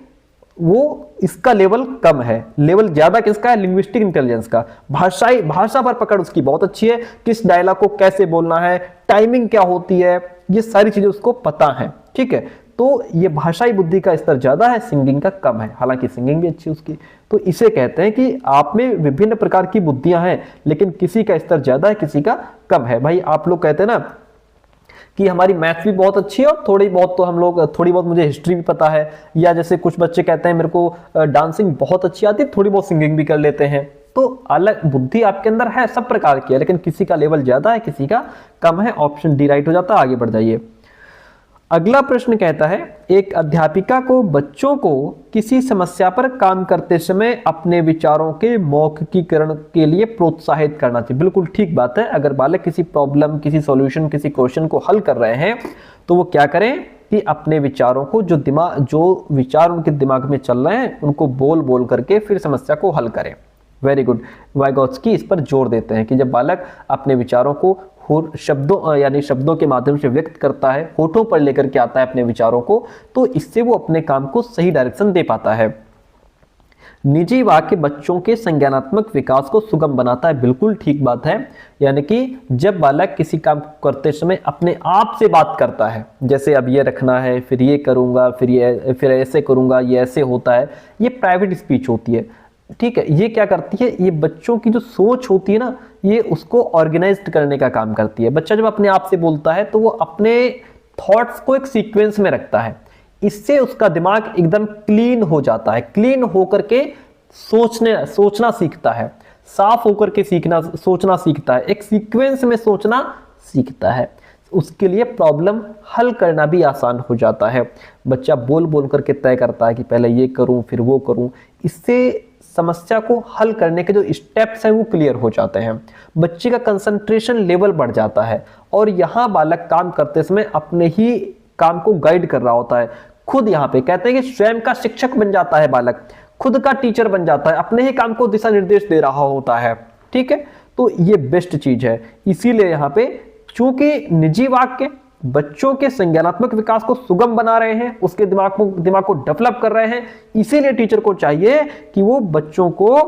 वो इसका लेवल कम है। लेवल ज्यादा किसका है, लिंग्विस्टिक इंटेलिजेंस का। भाषा पर पकड़ उसकी बहुत अच्छी है, किस डायलॉग को कैसे बोलना है, टाइमिंग क्या होती है, ये सारी चीजें उसको पता है, ठीक है। तो ये भाषाई बुद्धि का स्तर ज्यादा है, सिंगिंग का कम है, हालांकि सिंगिंग भी अच्छी उसकी। तो इसे कहते हैं कि आप में विभिन्न प्रकार की बुद्धियां हैं, लेकिन किसी का स्तर ज्यादा है, किसी का कम है। भाई आप लोग कहते हैं ना कि हमारी मैथ्स भी बहुत अच्छी है और थोड़ी बहुत तो हम लोग थोड़ी बहुत मुझे हिस्ट्री भी पता है, या जैसे कुछ बच्चे कहते हैं मेरे को डांसिंग बहुत अच्छी आती है, थोड़ी बहुत सिंगिंग भी कर लेते हैं। तो अलग बुद्धि आपके अंदर है, सब प्रकार की है, लेकिन किसी का लेवल ज्यादा है, किसी का कम है। ऑप्शन डी राइट हो जाता है। आगे बढ़ जाइए। अगला प्रश्न कहता है, एक अध्यापिका को बच्चों को किसी समस्या पर काम करते समय अपने विचारों के मौखिकीकरण के लिए प्रोत्साहित करना चाहिए। बिल्कुल ठीक बात है। अगर बालक किसी प्रॉब्लम, किसी सॉल्यूशन, किसी क्वेश्चन को हल कर रहे हैं तो वो क्या करें कि अपने विचारों को, जो विचार उनके दिमाग में चल रहे हैं उनको बोल बोल करके फिर समस्या को हल करें। Very good. वाइगोत्स्की इस पर जोर देते हैं कि जब बालक अपने विचारों को शब्दों यानी शब्दों के माध्यम से व्यक्त करता है, होठों पर लेकर के आता है अपने विचारों को, तो इससे वो अपने काम को सही डायरेक्शन दे पाता है। निजी वाक्य बच्चों के संज्ञानात्मक विकास को सुगम बनाता है। बिल्कुल ठीक बात है। यानी कि जब बालक किसी काम करते समय अपने आप से बात करता है, जैसे अब ये रखना है, फिर ये करूंगा, फिर ऐसे करूंगा, ये ऐसे होता है, ये प्राइवेट स्पीच होती है। ठीक है, ये क्या करती है, ये बच्चों की जो सोच होती है ना, ये उसको ऑर्गेनाइज्ड करने का काम करती है। बच्चा जब अपने आप से बोलता है तो वो अपने थॉट्स को एक सीक्वेंस में रखता है, इससे उसका दिमाग एकदम क्लीन हो जाता है, क्लीन होकर के सोचना सीखता है, साफ होकर के सोचना सीखता है, एक सीक्वेंस में सोचना सीखता है। उसके लिए प्रॉब्लम हल करना भी आसान हो जाता है। बच्चा बोल बोल करके तय करता है कि पहले ये करूं फिर वो करूं, इससे समस्या को हल करने के जो स्टेप्स हैं वो क्लियर हो जाते हैं। बच्चे का कंसंट्रेशन लेवल बढ़ जाता है और यहाँ बालक काम करते समय अपने ही काम को गाइड कर रहा होता है। खुद यहाँ पे कहते हैं कि स्वयं का शिक्षक बन जाता है बालक, खुद का टीचर बन जाता है, अपने ही काम को दिशा निर्देश दे रहा होता है। ठीक है, तो ये बेस्ट चीज है। इसीलिए यहाँ पे चूंकि निजी वाक्य बच्चों के संज्ञानात्मक विकास को सुगम बना रहे हैं, उसके दिमाग को डेवलप कर रहे हैं, इसीलिए टीचर को चाहिए कि वो बच्चों को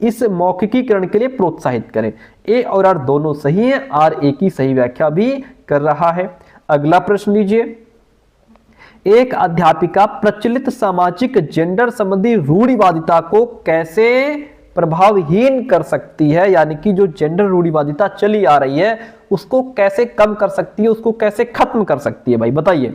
इस मौखिकीकरण के लिए प्रोत्साहित करें। ए और आर दोनों सही है, आर ए की सही व्याख्या भी कर रहा है। अगला प्रश्न लीजिए। एक अध्यापिका प्रचलित सामाजिक जेंडर संबंधी रूढ़िवादिता को कैसे प्रभावहीन कर सकती है, यानी कि जो जेंडर रूढ़िवादिता चली आ रही है उसको कैसे कम कर सकती है, उसको कैसे खत्म कर सकती है। भाई बताइए।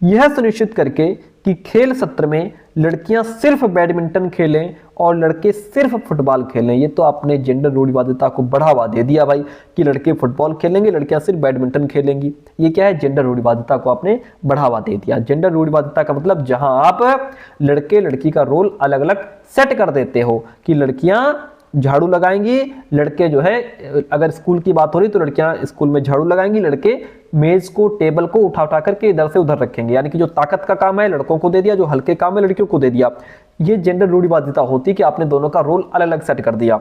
यह सुनिश्चित करके कि खेल सत्र में लड़कियां सिर्फ बैडमिंटन खेलें और लड़के सिर्फ फुटबॉल खेलें। ये तो आपने जेंडर रूढ़िवादिता को बढ़ावा दे दिया भाई, कि लड़के फुटबॉल खेलेंगे, लड़कियां सिर्फ बैडमिंटन खेलेंगी। ये क्या है, जेंडर रूढ़िवादिता को आपने बढ़ावा दे दिया। जेंडर रूढ़िवादिता का मतलब जहां आप लड़के लड़की का रोल अलग अलग सेट कर देते हो, कि लड़कियां झाड़ू लगाएंगी, लड़के जो है, अगर स्कूल की बात हो रही तो लड़कियां स्कूल में झाड़ू लगाएंगी, लड़के मेज को, टेबल को उठा उठा करके इधर से उधर रखेंगे। यानी कि जो ताकत का काम है लड़कों को दे दिया, जो हल्के काम है लड़कियों को दे दिया। ये जेंडर रूढ़िवादिता होती है कि आपने दोनों का रोल अलग अलग सेट कर दिया।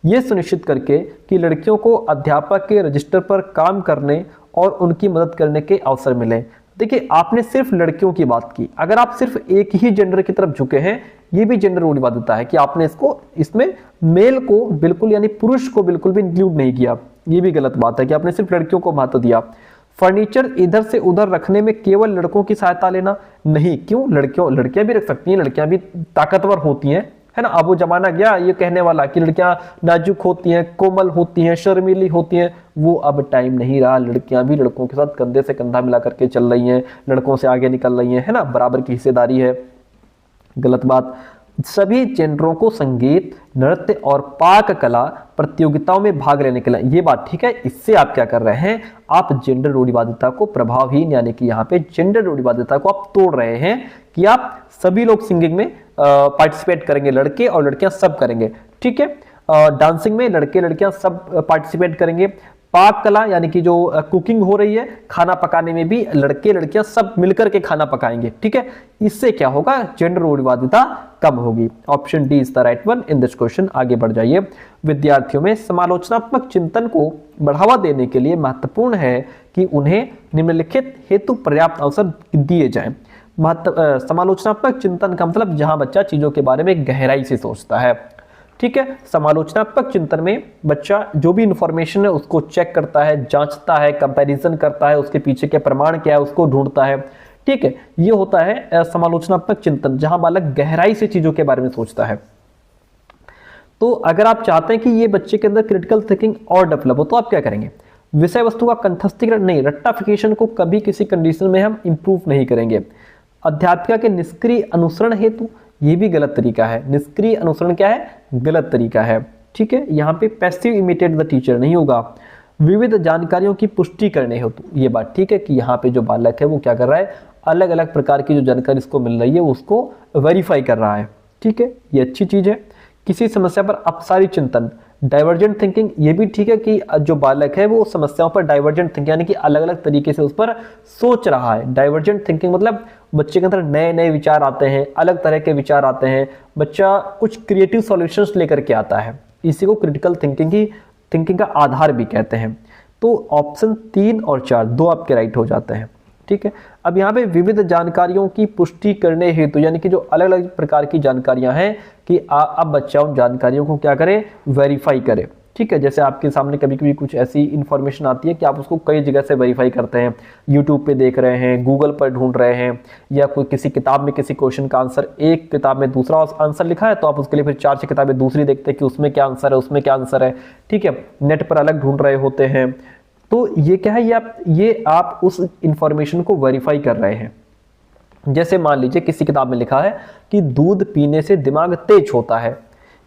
ये सुनिश्चित करके कि लड़कियों को अध्यापक के रजिस्टर पर काम करने और उनकी मदद करने के अवसर मिले। देखिए, आपने सिर्फ लड़कियों की बात की, अगर आप सिर्फ एक ही जेंडर की तरफ झुके हैं, ये भी जेंडर रूढ़िवादिता है कि आपने इसमें मेल को बिल्कुल, यानी पुरुष को बिल्कुल भी इंक्लूड नहीं किया। ये भी गलत बात है कि आपने सिर्फ लड़कियों को महत्व दिया। फर्नीचर इधर से उधर रखने में केवल लड़कों की सहायता लेना नहीं। क्यों, लड़कियां भी रख सकती हैं, लड़कियां भी ताकतवर होती हैं, है ना। अब वो जमाना गया ये कहने वाला कि लड़कियां नाजुक होती हैं, कोमल होती हैं, शर्मीली होती हैं, वो अब टाइम नहीं रहा। लड़कियां भी लड़कों के साथ कंधे से कंधा मिला करके चल रही हैं, लड़कों से आगे निकल रही हैं, है ना, बराबर की हिस्सेदारी है। गलत बात। सभी जेंडरों को संगीत, नृत्य और पाक कला प्रतियोगिताओं में भाग लेने के लिए, ये बात ठीक है। इससे आप क्या कर रहे हैं, आप जेंडर रूढ़िवादिता को प्रभावहीन, यानी कि यहाँ पे जेंडर रूढ़िवादिता को आप तोड़ रहे हैं कि आप सभी लोग सिंगिंग में पार्टिसिपेट करेंगे, लड़के और लड़कियां सब करेंगे। ठीक है, डांसिंग में लड़के लड़कियां सब पार्टिसिपेट करेंगे। पाक कला यानी कि जो कुकिंग हो रही है, खाना पकाने में भी लड़के लड़कियां सब मिलकर के खाना पकाएंगे। ठीक है, इससे क्या होगा, जेंडर रूढ़िवादिता कम होगी। Option D is the right one in this question. आगे बढ़ जाइए। विद्यार्थियों में समालोचनात्मक चिंतन को बढ़ावा देने के लिए महत्वपूर्ण है कि उन्हें निम्नलिखित हेतु पर्याप्त अवसर दिए जाएं। समालोचनात्मक चिंतन का मतलब जहां बच्चा चीजों के बारे में गहराई से सोचता है। ठीक है, समालोचनात्मक चिंतन में बच्चा जो भी इंफॉर्मेशन है उसको चेक करता है, जांचता है, कंपैरिजन करता है, उसके पीछे के प्रमाण क्या है उसको ढूंढता है। ठीक है, ये होता है समालोचनात्मक चिंतन, जहां बालक गहराई से चीजों के बारे में सोचता है। तो अगर आप चाहते हैं कि ये बच्चे के अंदर क्रिटिकल थिंकिंग और डेवलप हो तो आप क्या करेंगे, विषय वस्तु का कंठस्थीकरण नहीं, रट्टाफिकेशन को कभी किसी कंडीशन में हम इंप्रूव नहीं करेंगे। अध्यापिका के निष्क्रिय अनुसरण हेतु, ये भी गलत तरीका है। निष्क्रिय अनुसरण क्या है, गलत तरीका है। ठीक है, यहाँ पे पैसिव इमिटेट द टीचर नहीं होगा। विविध जानकारियों की पुष्टि करने हेतु, ये बात ठीक है कि यहाँ पे जो बालक है वो क्या कर रहा है, अलग अलग प्रकार की जो जानकारी इसको मिल रही है उसको वेरीफाई कर रहा है। ठीक है, ये अच्छी चीज है। किसी समस्या पर अपसारी चिंतन, डाइवर्जेंट थिंकिंग, ये भी ठीक है कि जो बालक है वो समस्याओं पर डाइवर्जेंट थिंकिंग यानी कि अलग अलग तरीके से उस पर सोच रहा है। डाइवर्जेंट थिंकिंग मतलब बच्चे के अंदर नए नए विचार आते हैं, अलग तरह के विचार आते हैं, बच्चा कुछ क्रिएटिव सॉल्यूशंस लेकर के आता है। इसी को क्रिटिकल थिंकिंग का आधार भी कहते हैं। तो ऑप्शन 3 और 4 दो आपके राइट हो जाते हैं। ठीक है, अब यहाँ पे विविध जानकारियों की पुष्टि करने हेतु यानी कि जो अलग अलग प्रकार की जानकारियां हैं कि अब बच्चा उन जानकारियों को क्या करे, वेरीफाई करे। ठीक है, जैसे आपके सामने कभी कभी कुछ ऐसी इंफॉर्मेशन आती है कि आप उसको कई जगह से वेरीफाई करते हैं, यूट्यूब पे देख रहे हैं, गूगल पर ढूंढ रहे हैं, या कोई किसी किताब में किसी क्वेश्चन का आंसर एक किताब में दूसरा आंसर लिखा है तो आप उसके लिए फिर 4-6 किताबें दूसरी देखते हैं कि उसमें क्या आंसर है, उसमें क्या आंसर है। ठीक है, नेट पर अलग ढूंढ रहे होते हैं। तो ये क्या है, ये आप उस इंफॉर्मेशन को वेरीफाई कर रहे हैं। जैसे मान लीजिए किसी किताब में लिखा है कि दूध पीने से दिमाग तेज होता है,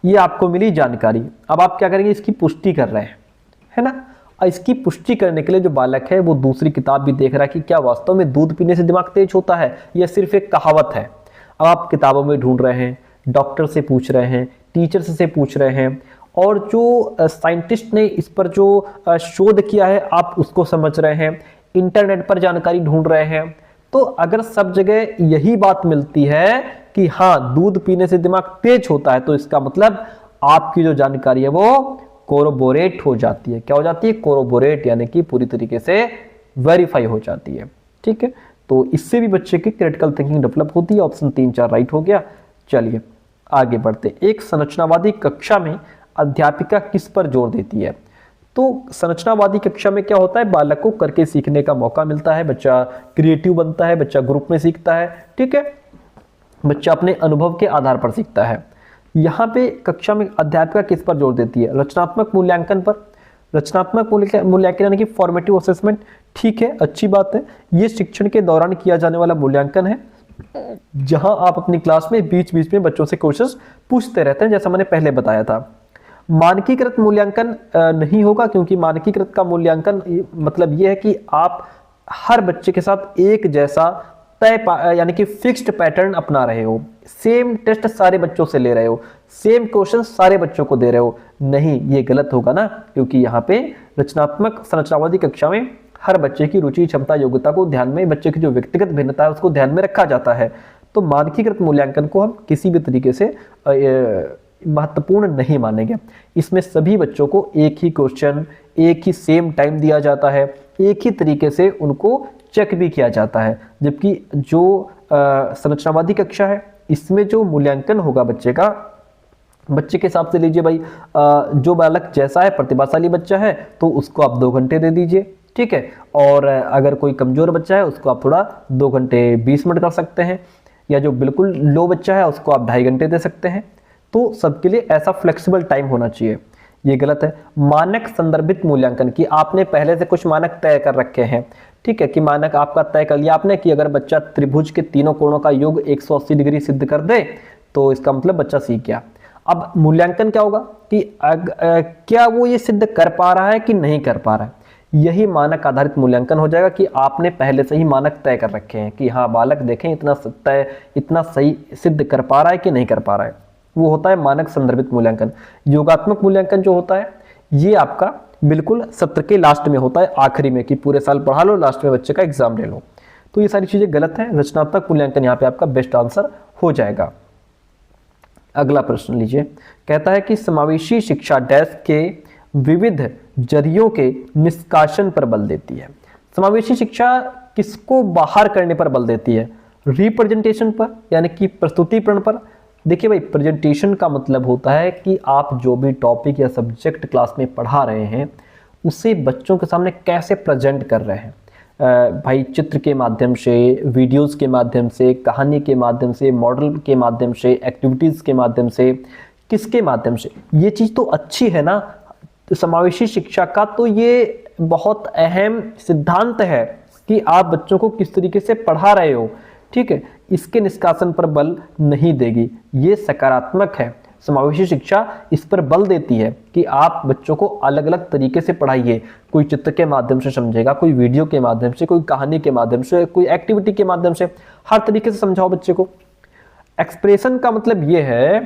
ये आपको मिली जानकारी। अब आप क्या करेंगे, इसकी पुष्टि कर रहे हैं, है ना। और इसकी पुष्टि करने के लिए जो बालक है वो दूसरी किताब भी देख रहा है कि क्या वास्तव में दूध पीने से दिमाग तेज होता है, यह सिर्फ एक कहावत है। अब आप किताबों में ढूंढ रहे हैं, डॉक्टर से पूछ रहे हैं, टीचर से पूछ रहे हैं, और जो साइंटिस्ट ने इस पर जो शोध किया है आप उसको समझ रहे हैं, इंटरनेट पर जानकारी ढूंढ रहे हैं। तो अगर सब जगह यही बात मिलती है कि हाँ दूध पीने से दिमाग तेज होता है, तो इसका मतलब आपकी जो जानकारी है वो कोरोबोरेट हो जाती है। क्या हो जाती है, कोरोबोरेट, यानी कि पूरी तरीके से वेरीफाई हो जाती है। ठीक है, तो इससे भी बच्चे की क्रिटिकल थिंकिंग डेवलप होती है। ऑप्शन 3-4 राइट हो गया। चलिए आगे बढ़ते। एक संरचनावादी कक्षा में अध्यापिका किस पर जोर देती है। तो संरचनावादी कक्षा में क्या होता है, बालक को करके सीखने का मौका मिलता है, बच्चा क्रिएटिव बनता है, बच्चा ग्रुप में सीखता है। ठीक है, बच्चा अपने अनुभव के आधार पर सीखता है। यहाँ पे कक्षा में अध्यापिका किस पर जोर देती है, रचनात्मक मूल्यांकन पर। रचनात्मक मूल्यांकन यानी कि फॉर्मेटिव असेसमेंट। ठीक है, अच्छी बात है। ये शिक्षण के दौरान किया जाने वाला मूल्यांकन है, जहां आप अपनी क्लास में बीच बीच में बच्चों से क्वेश्चंस पूछते रहते हैं, जैसा मैंने पहले बताया था। मानकीकृत मूल्यांकन नहीं होगा, क्योंकि मानकीकृत का मूल्यांकन मतलब यह है कि आप हर बच्चे के साथ एक जैसा तय यानी कि फिक्स्ड पैटर्न अपना रहे हो, सेम टेस्ट सारे बच्चों से ले रहे हो, सेम क्वेश्चन सारे बच्चों को दे रहे हो। नहीं, ये गलत होगा ना, क्योंकि यहाँ पे रचनात्मक संरचनावादी कक्षा में हर बच्चे की रुचि, क्षमता, योग्यता को ध्यान में, बच्चे की जो व्यक्तिगत भिन्नता है उसको ध्यान में रखा जाता है। तो मानकीकृत मूल्यांकन को हम किसी भी तरीके से महत्वपूर्ण नहीं मानेंगे। इसमें सभी बच्चों को एक ही क्वेश्चन, एक ही सेम टाइम दिया जाता है, एक ही तरीके से उनको चेक भी किया जाता है। जबकि जो संरचनावादी कक्षा है इसमें जो मूल्यांकन होगा बच्चे का, बच्चे के हिसाब से लीजिए भाई, जो बालक जैसा है, प्रतिभाशाली बच्चा है तो उसको आप 2 घंटे दे दीजिए। ठीक है, और अगर कोई कमजोर बच्चा है उसको आप थोड़ा 2 घंटे 20 मिनट कर सकते हैं, या जो बिल्कुल लो बच्चा है उसको आप 2.5 घंटे दे सकते हैं। तो सबके लिए ऐसा फ्लेक्सिबल टाइम होना चाहिए। ये गलत है। मानक संदर्भित मूल्यांकन की आपने पहले से कुछ मानक तय कर रखे हैं। ठीक है, कि मानक आपका तय कर लिया आपने कि अगर बच्चा त्रिभुज के तीनों कोणों का योग 180 डिग्री सिद्ध कर दे तो इसका मतलब बच्चा सीख गया। अब मूल्यांकन क्या होगा कि क्या वो ये सिद्ध कर पा रहा है कि नहीं कर पा रहा है। यही मानक आधारित मूल्यांकन हो जाएगा कि आपने पहले से ही मानक तय कर रखे हैं कि हाँ बालक देखें इतना सही सिद्ध कर पा रहा है कि नहीं कर पा रहा है। वो होता है मानक संदर्भित मूल्यांकन। योगात्मक मूल्यांकन जो होता है ये आपका बिल्कुल सत्र के लास्ट में होता है, आखिरी में, कि पूरे साल पढ़ा लो, लास्ट में बच्चे का एग्जाम ले लो। तो ये सारी चीजें गलत है। रचनात्मक मूल्यांकन यहाँ पे आपका बेस्ट आंसर हो जाएगा। अगला प्रश्न लीजिए। कहता है कि समावेशी शिक्षा डैश के विविध जरियों के निष्कासन पर बल देती है। समावेशी शिक्षा किसको बाहर करने पर बल देती है, रिप्रेजेंटेशन पर, यानी कि प्रस्तुतिकरण पर। देखिए भाई, प्रेजेंटेशन का मतलब होता है कि आप जो भी टॉपिक या सब्जेक्ट क्लास में पढ़ा रहे हैं उसे बच्चों के सामने कैसे प्रेजेंट कर रहे हैं। भाई चित्र के माध्यम से, वीडियोस के माध्यम से, कहानी के माध्यम से, मॉडल के माध्यम से, एक्टिविटीज़ के माध्यम से, किसके माध्यम से, ये चीज़ तो अच्छी है ना। तो समावेशी शिक्षा का तो ये बहुत अहम सिद्धांत है कि आप बच्चों को किस तरीके से पढ़ा रहे हो, ठीक है, इसके निष्कासन पर बल नहीं देगी, ये सकारात्मक है। समावेशी शिक्षा इस पर बल देती है कि आप बच्चों को अलग अलग तरीके से पढ़ाइए, कोई चित्र के माध्यम से समझेगा, कोई वीडियो के माध्यम से, कोई कहानी के माध्यम से, कोई एक्टिविटी के माध्यम से, हर तरीके से समझाओ बच्चे को। एक्सप्रेशन का मतलब ये है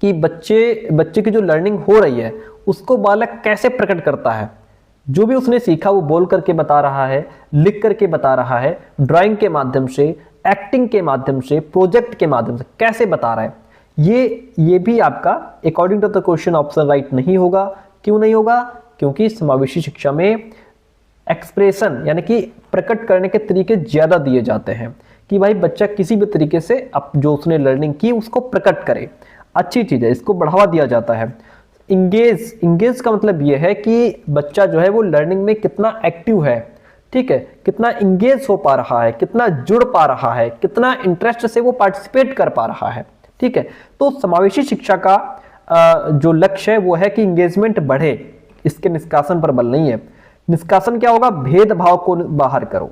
कि बच्चे की जो लर्निंग हो रही है उसको बालक कैसे प्रकट करता है, जो भी उसने सीखा वो बोल करके बता रहा है, लिख करके बता रहा है, ड्राइंग के माध्यम से, एक्टिंग के माध्यम से, प्रोजेक्ट के माध्यम से कैसे बता रहा है, ये भी आपका according to the question option right नहीं होगा। क्यों नहीं होगा? क्योंकि समावेशी शिक्षा में एक्सप्रेशन यानी कि प्रकट करने के तरीके ज्यादा दिए जाते हैं कि भाई बच्चा किसी भी तरीके से जो उसने लर्निंग की उसको प्रकट करे। अच्छी चीज है, इसको बढ़ावा दिया जाता है। इंगेज का मतलब यह है कि बच्चा जो है वो लर्निंग में कितना एक्टिव है, ठीक है, कितना इंगेज हो पा रहा है, कितना जुड़ पा रहा है, कितना इंटरेस्ट से वो पार्टिसिपेट कर पा रहा है, ठीक है। तो समावेशी शिक्षा का जो लक्ष्य है वो है कि इंगेजमेंट बढ़े, इसके निष्कासन पर बल नहीं है। निष्कासन क्या होगा? भेदभाव को बाहर करो,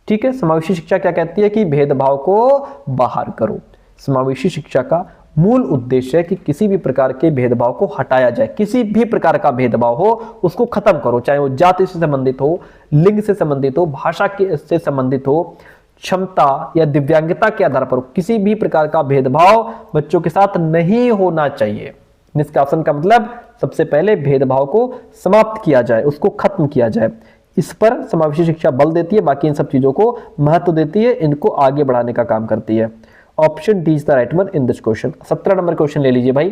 ठीक है। समावेशी शिक्षा क्या कहती है कि भेदभाव को बाहर करो। समावेशी शिक्षा का मूल उद्देश्य है कि किसी भी प्रकार के भेदभाव को हटाया जाए, किसी भी प्रकार का भेदभाव हो उसको खत्म करो, चाहे वो जाति से संबंधित हो, लिंग से संबंधित हो, भाषा से संबंधित हो, क्षमता या दिव्यांगता के आधार पर किसी भी प्रकार का भेदभाव बच्चों के साथ नहीं होना चाहिए। निष्कासन का मतलब सबसे पहले भेदभाव को समाप्त किया जाए, उसको खत्म किया जाए। इस पर समावेशी शिक्षा बल देती है, बाकी इन सब चीजों को महत्व देती है, इनको आगे बढ़ाने का काम करती है। Option D is the right one in this question. 17 number question ले लीजिए भाई।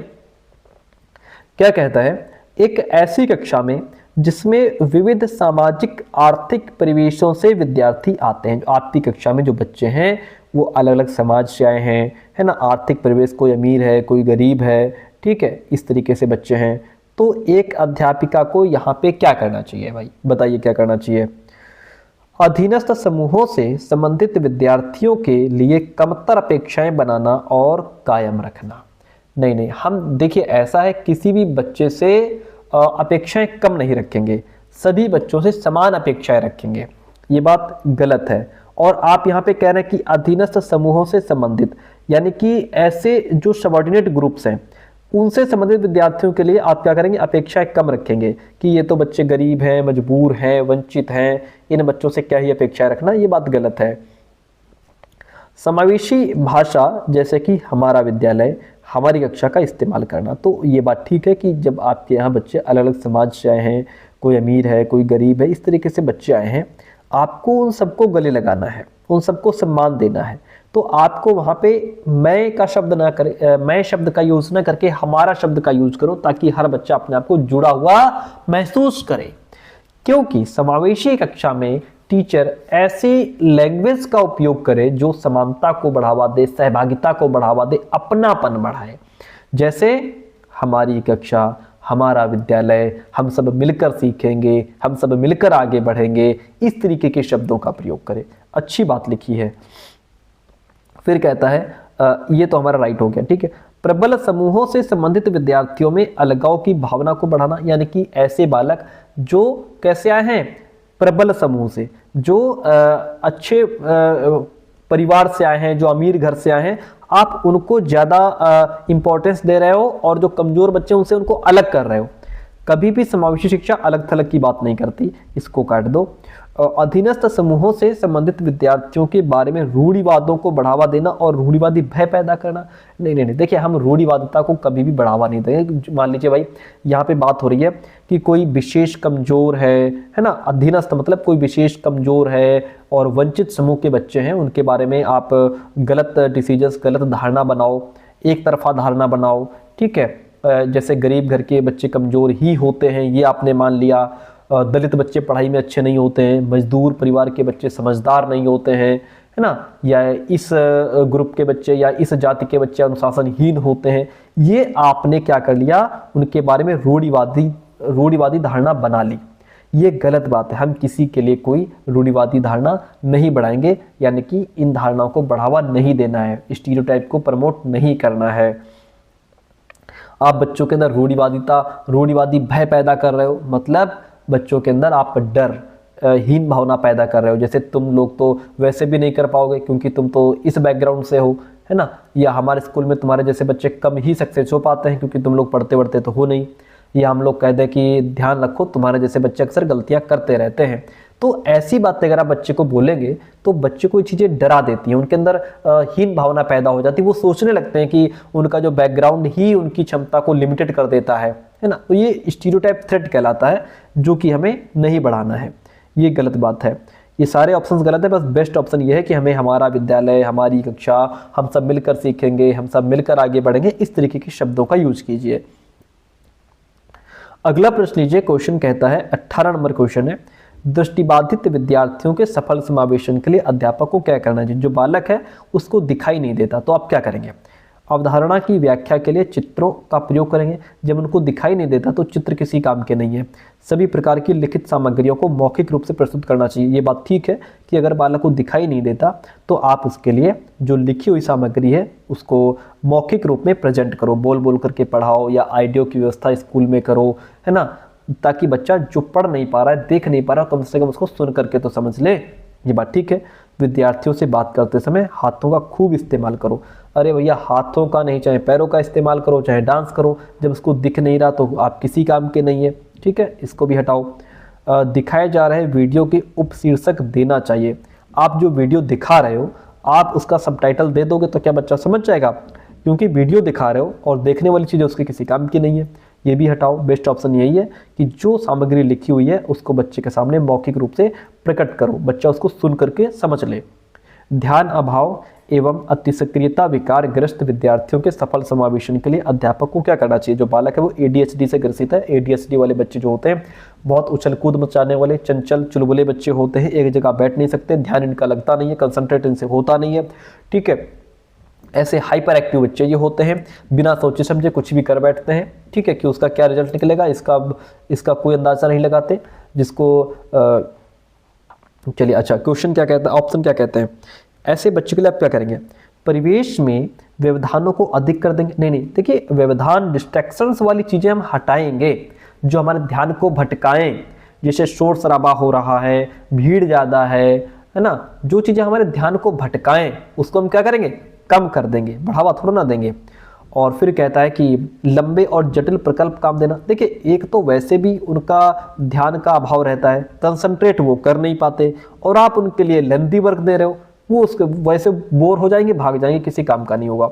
क्या कहता है? एक ऐसी कक्षा में जिसमें विविध सामाजिक आर्थिक परिवेशों से विद्यार्थी आते हैं। आपकी कक्षा में जो बच्चे हैं वो अलग अलग समाज से आए हैं, है ना, आर्थिक परिवेश, कोई अमीर है, कोई गरीब है, ठीक है, इस तरीके से बच्चे हैं। तो एक अध्यापिका को यहाँ पे क्या करना चाहिए भाई? बताइए क्या करना चाहिए? अधीनस्थ समूहों से संबंधित विद्यार्थियों के लिए कमतर अपेक्षाएं बनाना और कायम रखना। नहीं, हम देखिए ऐसा है, किसी भी बच्चे से अपेक्षाएं कम नहीं रखेंगे, सभी बच्चों से समान अपेक्षाएं रखेंगे, ये बात गलत है। और आप यहाँ पे कह रहे हैं कि अधीनस्थ समूहों से संबंधित, यानी कि ऐसे जो सबऑर्डिनेट ग्रुप्स हैं उनसे संबंधित विद्यार्थियों के लिए आप क्या करेंगे? अपेक्षाएं कम रखेंगे कि ये तो बच्चे गरीब हैं, मजबूर हैं, वंचित हैं, इन बच्चों से क्या ही अपेक्षाएं रखना, ये बात गलत है। समावेशी भाषा जैसे कि हमारा विद्यालय, हमारी कक्षा का इस्तेमाल करना, तो ये बात ठीक है कि जब आपके यहाँ बच्चे अलग अलग समाज से आए हैं, कोई अमीर है, कोई गरीब है, इस तरीके से बच्चे आए हैं, आपको उन सबको गले लगाना है, उन सबको सम्मान देना है। तो आपको वहाँ पे मैं का शब्द ना करे, मैं शब्द का यूज ना करके हमारा शब्द का यूज करो, ताकि हर बच्चा अपने आप को जुड़ा हुआ महसूस करे। क्योंकि समावेशी कक्षा में टीचर ऐसी लैंग्वेज का उपयोग करे जो समानता को बढ़ावा दे, सहभागिता को बढ़ावा दे, अपनापन बढ़ाए। जैसे हमारी कक्षा, हमारा विद्यालय, हम सब मिलकर सीखेंगे, हम सब मिलकर आगे बढ़ेंगे, इस तरीके के शब्दों का प्रयोग करें। अच्छी बात लिखी है। फिर कहता है ये तो हमारा राइट हो गया, ठीक है। प्रबल समूहों से संबंधित विद्यार्थियों में अलगाव की भावना को बढ़ाना, यानी कि ऐसे बालक जो कैसे आए हैं? प्रबल समूह से, जो अच्छे परिवार से आए हैं, जो अमीर घर से आए हैं, आप उनको ज्यादा इंपॉर्टेंस दे रहे हो और जो कमजोर बच्चे उनसे उनको अलग कर रहे हो। कभी भी समावेशी शिक्षा अलग थलग की बात नहीं करती, इसको काट दो। अधीनस्थ समूहों से संबंधित विद्यार्थियों के बारे में रूढ़िवादों को बढ़ावा देना और रूढ़िवादी भय पैदा करना। नहीं, देखिए हम रूढ़िवादिता को कभी भी बढ़ावा नहीं देंगे। मान लीजिए भाई यहाँ पे बात हो रही है कि कोई विशेष कमजोर है ना, अधीनस्थ मतलब कोई विशेष कमजोर है और वंचित समूह के बच्चे हैं, उनके बारे में आप गलत डिसीजंस, गलत धारणा बनाओ, एक तरफा धारणा बनाओ, ठीक है। जैसे गरीब घर के बच्चे कमजोर ही होते हैं ये आपने मान लिया, दलित बच्चे पढ़ाई में अच्छे नहीं होते हैं, मजदूर परिवार के बच्चे समझदार नहीं होते हैं, है ना, या इस ग्रुप के बच्चे या इस जाति के बच्चे अनुशासनहीन होते हैं, ये आपने क्या कर लिया? उनके बारे में रूढ़िवादी धारणा बना ली। ये गलत बात है। हम किसी के लिए कोई रूढ़िवादी धारणा नहीं बढ़ाएंगे, यानी कि इन धारणाओं को बढ़ावा नहीं देना है, स्टीरियोटाइप को प्रमोट नहीं करना है। आप बच्चों के अंदर रूढ़िवादी भय पैदा कर रहे हो, मतलब बच्चों के अंदर आप डर हीन भावना पैदा कर रहे हो। जैसे तुम लोग तो वैसे भी नहीं कर पाओगे क्योंकि तुम तो इस बैकग्राउंड से हो, है ना, या हमारे स्कूल में तुम्हारे जैसे बच्चे कम ही सक्सेस हो पाते हैं क्योंकि तुम लोग पढ़ते वढ़ते तो हो नहीं, या हम लोग कह दें कि ध्यान रखो तुम्हारे जैसे बच्चे अक्सर गलतियां करते रहते हैं। तो ऐसी बातें अगर आप बच्चे को बोलेंगे तो बच्चे को ये चीज़ें डरा देती हैं, उनके अंदर हीन भावना पैदा हो जाती है। वो सोचने लगते हैं कि उनका जो बैकग्राउंड ही उनकी क्षमता को लिमिटेड कर देता है ना। तो ये स्टीरियोटाइप थ्रेट कहलाता है, जो कि हमें नहीं बढ़ाना है। ये गलत बात है। ये सारे ऑप्शंस गलत है। बस बेस्ट ऑप्शन ये है कि हमें हमारा विद्यालय, हमारी कक्षा, हम सब मिलकर सीखेंगे, हम सब मिलकर आगे बढ़ेंगे, इस तरीके के शब्दों का यूज कीजिए। अगला प्रश्न लीजिए। क्वेश्चन कहता है, 18 नंबर क्वेश्चन है, दृष्टिबाधित विद्यार्थियों के सफल समावेशन के लिए अध्यापक को क्या करना चाहिए? जो बालक है उसको दिखाई नहीं देता, तो आप क्या करेंगे? अवधारणा की व्याख्या के लिए चित्रों का प्रयोग करेंगे। जब उनको दिखाई नहीं देता तो चित्र किसी काम के नहीं है। सभी प्रकार की लिखित सामग्रियों को मौखिक रूप से प्रस्तुत करना चाहिए। ये बात ठीक है कि अगर बालक को दिखाई नहीं देता तो आप उसके लिए जो लिखी हुई सामग्री है उसको मौखिक रूप में प्रेजेंट करो, बोल बोल करके पढ़ाओ, या ऑडियो की व्यवस्था स्कूल में करो, है ना, ताकि बच्चा जो पढ़ नहीं पा रहा है, देख नहीं पा रहा, कम से कम उसको सुन करके तो समझ ले। ये बात ठीक है। विद्यार्थियों से बात करते समय हाथों का खूब इस्तेमाल करो। अरे भैया, हाथों का नहीं, चाहे पैरों का इस्तेमाल करो, चाहे डांस करो। जब उसको दिख नहीं रहा तो आप किसी काम के नहीं है, ठीक है, इसको भी हटाओ। दिखाए जा रहे वीडियो के उपशीर्षक देना चाहिए। आप जो वीडियो दिखा रहे हो आप उसका सबटाइटल दे दोगे तो क्या बच्चा समझ जाएगा? क्योंकि वीडियो दिखा रहे हो और देखने वाली चीज़ें उसके किसी काम की नहीं है। ये भी हटाओ। बेस्ट ऑप्शन यही है कि जो सामग्री लिखी हुई है उसको बच्चे के सामने मौखिक रूप से प्रकट करो, बच्चा उसको सुन करके समझ ले। ध्यान अभाव एवं अतिसक्रियता विकार ग्रस्त विद्यार्थियों के सफल समावेशन के लिए अध्यापक को क्या करना चाहिए? जो बालक है वो ADHD से ग्रसित है। ADHD वाले बच्चे जो होते हैं बहुत उछल कूद मचाने वाले, चंचल चुलबुले बच्चे होते हैं, एक जगह बैठ नहीं सकते, ध्यान इनका लगता नहीं है, कंसंट्रेट इनसे होता नहीं है, ठीक है। ऐसे हाइपर एक्टिव बच्चे ये होते हैं, बिना सोचे समझे कुछ भी कर बैठते हैं, ठीक है, कि उसका क्या रिजल्ट निकलेगा इसका कोई अंदाजा नहीं लगाते। जिसको चलिए, अच्छा, क्वेश्चन क्या कहता है, ऑप्शन क्या कहते हैं? ऐसे बच्चे के लिए आप क्या करेंगे? परिवेश में व्यवधानों को अधिक कर देंगे। नहीं, देखिए, व्यवधान, डिस्ट्रैक्शंस वाली चीज़ें हम हटाएंगे जो हमारे ध्यान को भटकाएं। जैसे शोर शराबा हो रहा है, भीड़ ज़्यादा है ना, जो चीज़ें हमारे ध्यान को भटकाएं उसको हम क्या करेंगे? कम कर देंगे, बढ़ावा थोड़ा ना देंगे। और फिर कहता है कि लंबे और जटिल प्रकल्प काम देना। देखिए, एक तो वैसे भी उनका ध्यान का अभाव रहता है, कंसंट्रेट वो कर नहीं पाते, और आप उनके लिए लेंथी वर्क दे रहे हो, वो उसके वैसे बोर हो जाएंगे, भाग जाएंगे, किसी काम का नहीं होगा।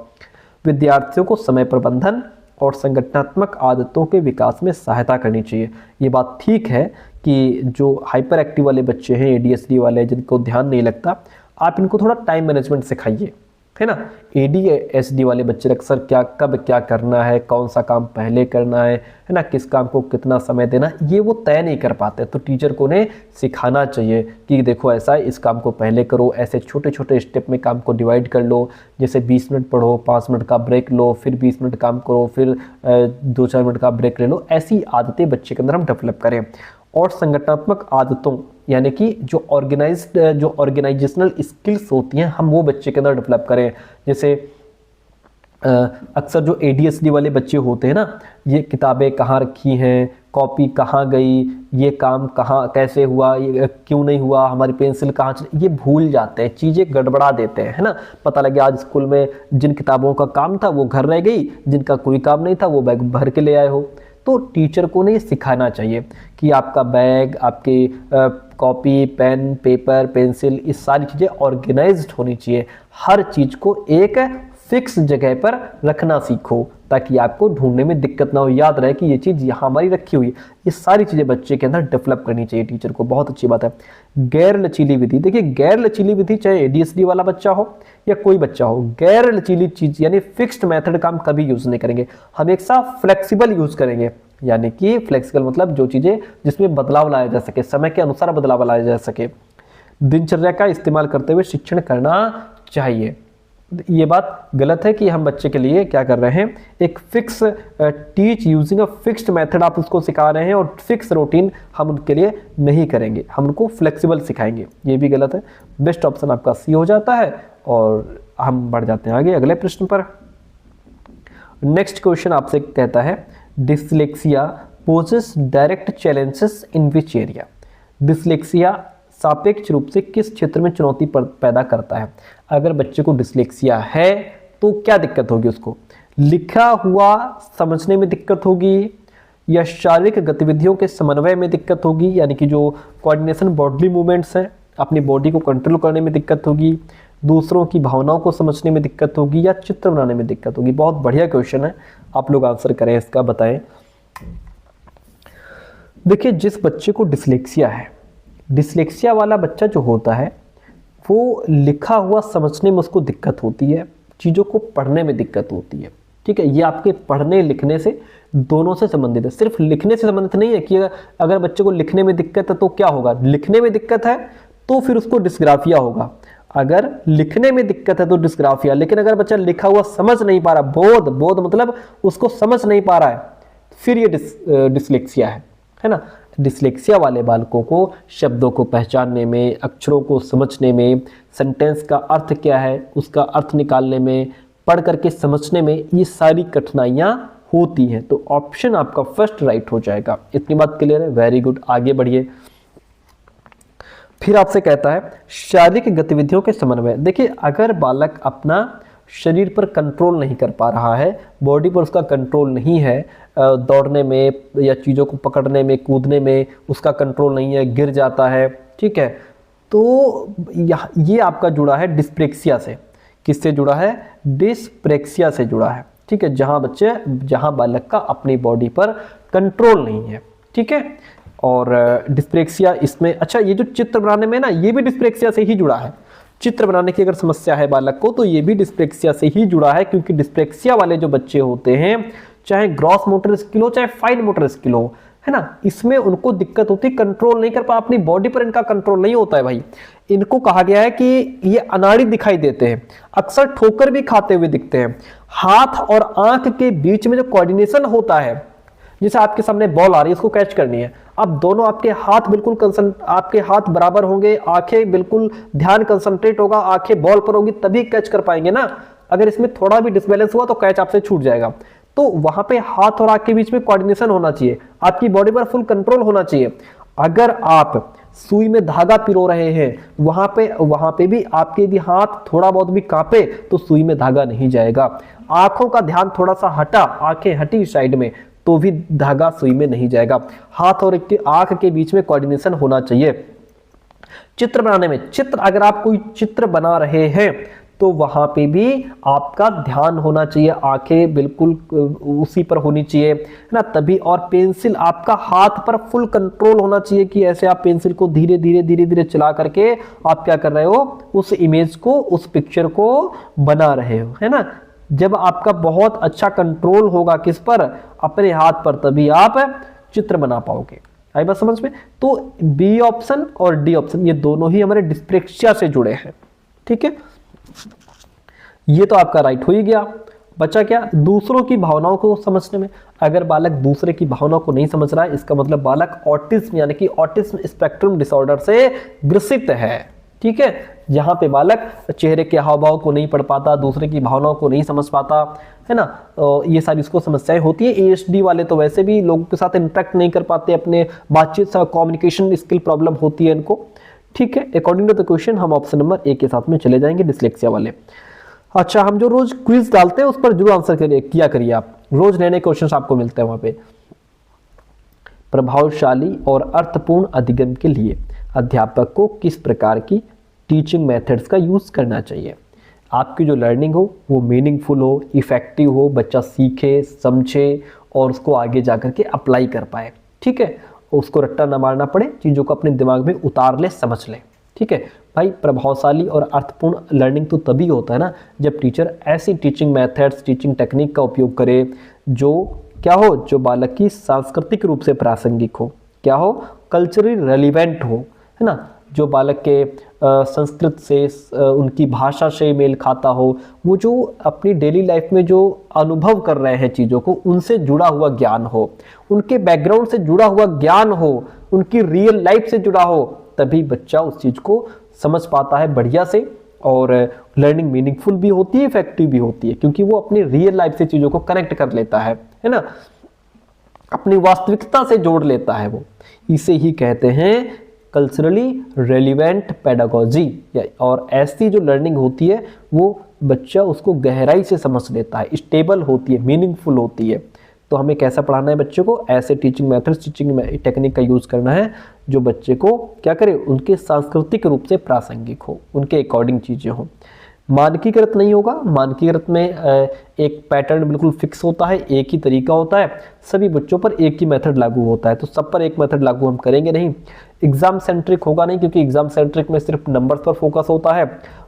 विद्यार्थियों को समय प्रबंधन और संगठनात्मक आदतों के विकास में सहायता करनी चाहिए। ये बात ठीक है कि जो हाइपर एक्टिव वाले बच्चे हैं, ADHD वाले, जिनको ध्यान नहीं लगता, आप इनको थोड़ा टाइम मैनेजमेंट सिखाइए, है ना। ADHD वाले बच्चे अक्सर कब क्या करना है, कौन सा काम पहले करना है ना, किस काम को कितना समय देना, ये वो तय नहीं कर पाते। तो टीचर को उन्हें सिखाना चाहिए कि देखो ऐसा है, इस काम को पहले करो, ऐसे छोटे छोटे स्टेप में काम को डिवाइड कर लो। जैसे 20 मिनट पढ़ो, 5 मिनट का ब्रेक लो, फिर 20 मिनट काम करो, फिर 2-4 मिनट का ब्रेक ले लो। ऐसी आदतें बच्चे के अंदर हम डेवलप करें। और संगठनात्मक आदतों, यानी कि जो ऑर्गेनाइजेशनल स्किल्स होती हैं, हम वो बच्चे के अंदर डेवलप करें। जैसे अक्सर जो ADHD वाले बच्चे होते हैं ना, ये किताबें कहाँ रखी हैं, कॉपी कहाँ गई, ये काम कहाँ कैसे हुआ, ये क्यों नहीं हुआ, हमारी पेंसिल कहाँ चली, ये भूल जाते हैं, चीज़ें गड़बड़ा देते हैं, है ना। पता लगे आज स्कूल में जिन किताबों का काम था वो घर रह गई, जिनका कोई काम नहीं था वो बैग भर के ले आए हो। तो टीचर को ने सिखाना चाहिए कि आपका बैग, आपकी कॉपी, पेन, पेपर, पेंसिल, ये सारी चीज़ें ऑर्गेनाइज्ड होनी चाहिए। हर चीज़ को एक फिक्स जगह पर रखना सीखो ताकि आपको ढूंढने में दिक्कत ना हो, याद रहे कि ये चीज़ यहाँ हमारी रखी हुई है। ये सारी चीज़ें बच्चे के अंदर डेवलप करनी चाहिए टीचर को, बहुत अच्छी बात है। गैर लचीली विधि, देखिए गैर लचीली विधि चाहे ADHD वाला बच्चा हो या कोई बच्चा हो, गैर लचीली चीज़ यानी फिक्स्ड मेथड का हम कभी यूज़ नहीं करेंगे, हम एक साथ फ्लेक्सिबल यूज़ करेंगे। यानी कि फ्लेक्सिबल मतलब जो चीज़ें जिसमें बदलाव लाया जा सके, समय के अनुसार बदलाव लाया जा सके। दिनचर्या का इस्तेमाल करते हुए शिक्षण करना चाहिए। ये बात गलत है कि हम बच्चे के लिए क्या कर रहे हैं, एक fix teach using a fixed method आप उसको सिखा रहे हैं और फिक्स रूटीन हम उनके लिए नहीं करेंगे, हम उनको फ्लेक्सिबल सिखाएंगे, ये भी गलत है। बेस्ट ऑप्शन आपका सी हो जाता है। और हम बढ़ जाते हैं आगे अगले प्रश्न पर। नेक्स्ट क्वेश्चन आपसे कहता है dyslexia poses direct challenges in which area. Dyslexia सापेक्ष रूप से किस क्षेत्र में चुनौती पैदा करता है। अगर बच्चे को डिसलेक्सिया है तो क्या दिक्कत होगी, उसको लिखा हुआ समझने में दिक्कत होगी, या शारीरिक गतिविधियों के समन्वय में दिक्कत होगी, यानी कि जो कोऑर्डिनेशन बॉडी मूवमेंट्स हैं, अपनी बॉडी को कंट्रोल करने में दिक्कत होगी, दूसरों की भावनाओं को समझने में दिक्कत होगी, या चित्र बनाने में दिक्कत होगी। बहुत बढ़िया क्वेश्चन है, आप लोग आंसर करें इसका, बताएं। देखिए, जिस बच्चे को डिसलेक्सिया है, डिसलेक्सिया वाला बच्चा जो होता है वो लिखा हुआ समझने में उसको दिक्कत होती है, चीज़ों को पढ़ने में दिक्कत होती है। ठीक है, ये आपके पढ़ने लिखने से दोनों से संबंधित है, सिर्फ लिखने से संबंधित नहीं है कि अगर बच्चे को लिखने में दिक्कत है तो क्या होगा, लिखने में दिक्कत है तो फिर उसको डिस्ग्राफिया होगा। अगर लिखने में दिक्कत है तो डिस्ग्राफिया, लेकिन अगर बच्चा लिखा हुआ समझ नहीं पा रहा, बोध मतलब उसको समझ नहीं पा रहा है, फिर ये डिसलेक्सिया है ना। डिसलेक्सिया वाले बालकों को शब्दों को पहचानने में, अक्षरों को समझने में, सेंटेंस का अर्थ क्या है उसका अर्थ निकालने में, पढ़ करके समझने में ये सारी कठिनाइयाँ होती हैं। तो ऑप्शन आपका फर्स्ट राइट हो जाएगा। इतनी बात क्लियर है, वेरी गुड, आगे बढ़िए। फिर आपसे कहता है शारीरिक गतिविधियों के समन्वय। देखिए, अगर बालक अपना शरीर पर कंट्रोल नहीं कर पा रहा है, बॉडी पर उसका कंट्रोल नहीं है, दौड़ने में या चीज़ों को पकड़ने में, कूदने में उसका कंट्रोल नहीं है, गिर जाता है, ठीक है, तो ये आपका जुड़ा है डिस्प्रेक्सिया से। किससे जुड़ा है, डिस्प्रेक्सिया से जुड़ा है। ठीक है, जहाँ बालक का अपनी बॉडी पर कंट्रोल नहीं है। ठीक है, और डिस्प्रेक्सिया इसमें, अच्छा ये जो चित्र बनाने में ना, ये भी डिस्प्रेक्सिया से ही जुड़ा है। चित्र बनाने की अगर समस्या है बालक को तो ये भी डिस्प्रेक्सिया से ही जुड़ा है, क्योंकि डिस्प्रेक्सिया वाले जो बच्चे होते हैं, चाहे ग्रॉस मोटर स्किल हो चाहे फाइन मोटर स्किल हो, है ना, इसमें उनको दिक्कत होती है, कंट्रोल नहीं कर पा, अपनी बॉडी पर इनका कंट्रोल नहीं होता है भाई। इनको कहा गया है कि ये अनाड़ी दिखाई देते हैं, अक्सर ठोकर भी खाते हुए दिखते हैं। हाथ और आंख के बीच में जो कोऑर्डिनेशन होता है, जैसे आपके सामने बॉल आ रही है, उसको कैच करनी है, अब दोनों आपके हाथ बिल्कुल आपके हाथ बराबर होंगे, आंखें बिल्कुल ध्यान कंसंट्रेट होगा, आंखें बॉल पर होगी, तभी कैच कर पाएंगे ना। अगर इसमें थोड़ा भी डिसबैलेंस हुआ तो कैच आपसे छूट जाएगा। तो वहां पे हाथ और आंख के बीच में कोऑर्डिनेशन होना चाहिए, आपकी बॉडी पर फुल कंट्रोल होना चाहिए। अगर आप सुई में धागा पिरो रहे हैं, वहां पे भी आपके भी हाथ थोड़ा बहुत भी कांपे तो सुई में धागा नहीं जाएगा। आंखों का ध्यान थोड़ा सा हटा, आंखें हटी साइड में, तो भी धागा सुई में नहीं जाएगा। हाथ और आंख के बीच में कोऑर्डिनेशन होना चाहिए। चित्र बनाने में, अगर आप कोई चित्र बना रहे हैं तो वहां पे भी आपका ध्यान होना चाहिए, आंखें बिल्कुल उसी पर होनी चाहिए, है ना, तभी। और पेंसिल, आपका हाथ पर फुल कंट्रोल होना चाहिए कि ऐसे आप पेंसिल को धीरे धीरे चला करके आप क्या कर रहे हो, उस इमेज को, उस पिक्चर को बना रहे हो, है ना। जब आपका बहुत अच्छा कंट्रोल होगा किस पर, अपने हाथ पर, तभी आप चित्र बना पाओगे। आई बात समझ में। तो बी ऑप्शन और डी ऑप्शन ये दोनों ही हमारे डिस्प्रेक्सिया से जुड़े हैं। ठीक है, ये तो आपका राइट हो ही गया। बचा क्या, दूसरों की भावनाओं को समझने में। अगर बालक दूसरे की भावनाओं को नहीं समझ रहा है, इसका मतलब बालक ऑटिज्म यानी कि ऑटिज्म स्पेक्ट्रम डिसऑर्डर से ग्रसित है। ठीक है, जहां पे बालक चेहरे के हाव भाव को नहीं पढ़ पाता, दूसरे की भावनाओं को नहीं समझ पाता, है ना, ये सारी इसको समस्याएं होती है। ASD वाले तो वैसे भी लोगों के साथ इंटरेक्ट नहीं कर पाते, अपने बातचीत से कम्युनिकेशन स्किल प्रॉब्लम होती है इनको। ठीक है, अकॉर्डिंग टू द क्वेश्चन हम ऑप्शन नंबर ए के साथ में चले जाएंगे, डिसलेक्सिया वाले। अच्छा, हम जो रोज क्विज डालते हैं उस पर जरूर आंसर किया करिए आप, रोज नए नए क्वेश्चन आपको मिलते हैं वहां पे। प्रभावशाली और अर्थपूर्ण अधिगम के लिए अध्यापक को किस प्रकार की टीचिंग मेथड्स का यूज करना चाहिए। आपकी जो लर्निंग हो वो मीनिंगफुल हो, इफेक्टिव हो, बच्चा सीखे, समझे और उसको आगे जाकर के अप्लाई कर पाए। ठीक है, उसको रट्टा ना मारना पड़े, चीज़ों को अपने दिमाग में उतार ले, समझ ले। ठीक है भाई, प्रभावशाली और अर्थपूर्ण लर्निंग तो तभी होता है ना जब टीचर ऐसी टीचिंग मेथड्स, टीचिंग टेक्निक का उपयोग करे जो क्या हो, जो बालक की सांस्कृतिक रूप से प्रासंगिक हो, क्या हो, कल्चरली रेलिवेंट हो, है ना, जो बालक के संस्कृत से उनकी भाषा से मेल खाता हो, वो जो अपनी डेली लाइफ में जो अनुभव कर रहे हैं चीज़ों को, उनसे जुड़ा हुआ ज्ञान हो, उनके बैकग्राउंड से जुड़ा हुआ ज्ञान हो, उनकी रियल लाइफ से जुड़ा हो, तभी बच्चा उस चीज़ को समझ पाता है बढ़िया से, और लर्निंग मीनिंगफुल भी होती है, इफेक्टिव भी होती है, क्योंकि वो अपनी रियल लाइफ से चीज़ों को कनेक्ट कर लेता है ना, अपनी वास्तविकता से जोड़ लेता है वो। इसे ही कहते हैं कल्चरली रेलिवेंट पेडागोजी। और ऐसी जो लर्निंग होती है वो बच्चा उसको गहराई से समझ लेता है, स्टेबल होती है, मीनिंगफुल होती है। तो हमें कैसा पढ़ाना है बच्चों को? ऐसे टीचिंग मेथड्स, टीचिंग टेक्निक का यूज़ करना है जो बच्चे को क्या करे, उनके सांस्कृतिक रूप से प्रासंगिक हो, उनके अकॉर्डिंग चीज़ें हों। मानकीकृत नहीं होगा। मानकीकृत में एक पैटर्न बिल्कुल फिक्स होता है, एक ही तरीका होता है, सभी बच्चों पर एक ही मेथड लागू होता है, तो सब पर एक मेथड लागू हम करेंगे नहीं। एग्जाम सेंट्रिक होगा नहीं, क्योंकि एग्जाम सेंट्रिक में सिर्फ नंबर्स पर फोकस होता है।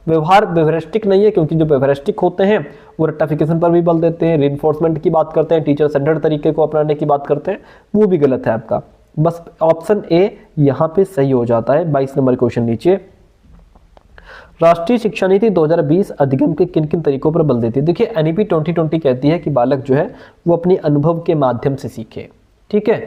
व्यवहार व्यवहारिस्टिक नहीं है, क्योंकि जो व्यवहारिस्टिक होते हैं वो रट्टाफिकेशन पर भी बल देते हैं, रिइंफोर्समेंट की बात करते हैं, टीचर सेंटर्ड तरीके को अपनाने की बात करते हैं, वो भी गलत है आपका। बस ऑप्शन ए यहाँ पे सही हो जाता है। 22 नंबर क्वेश्चन नीचे, राष्ट्रीय शिक्षा नीति 2020 अधिगम के किन किन तरीकों पर बल देती है? देखिए एनईपी 2020 कहती है कि बालक जो है वो अपने अनुभव के माध्यम से सीखे। ठीक है,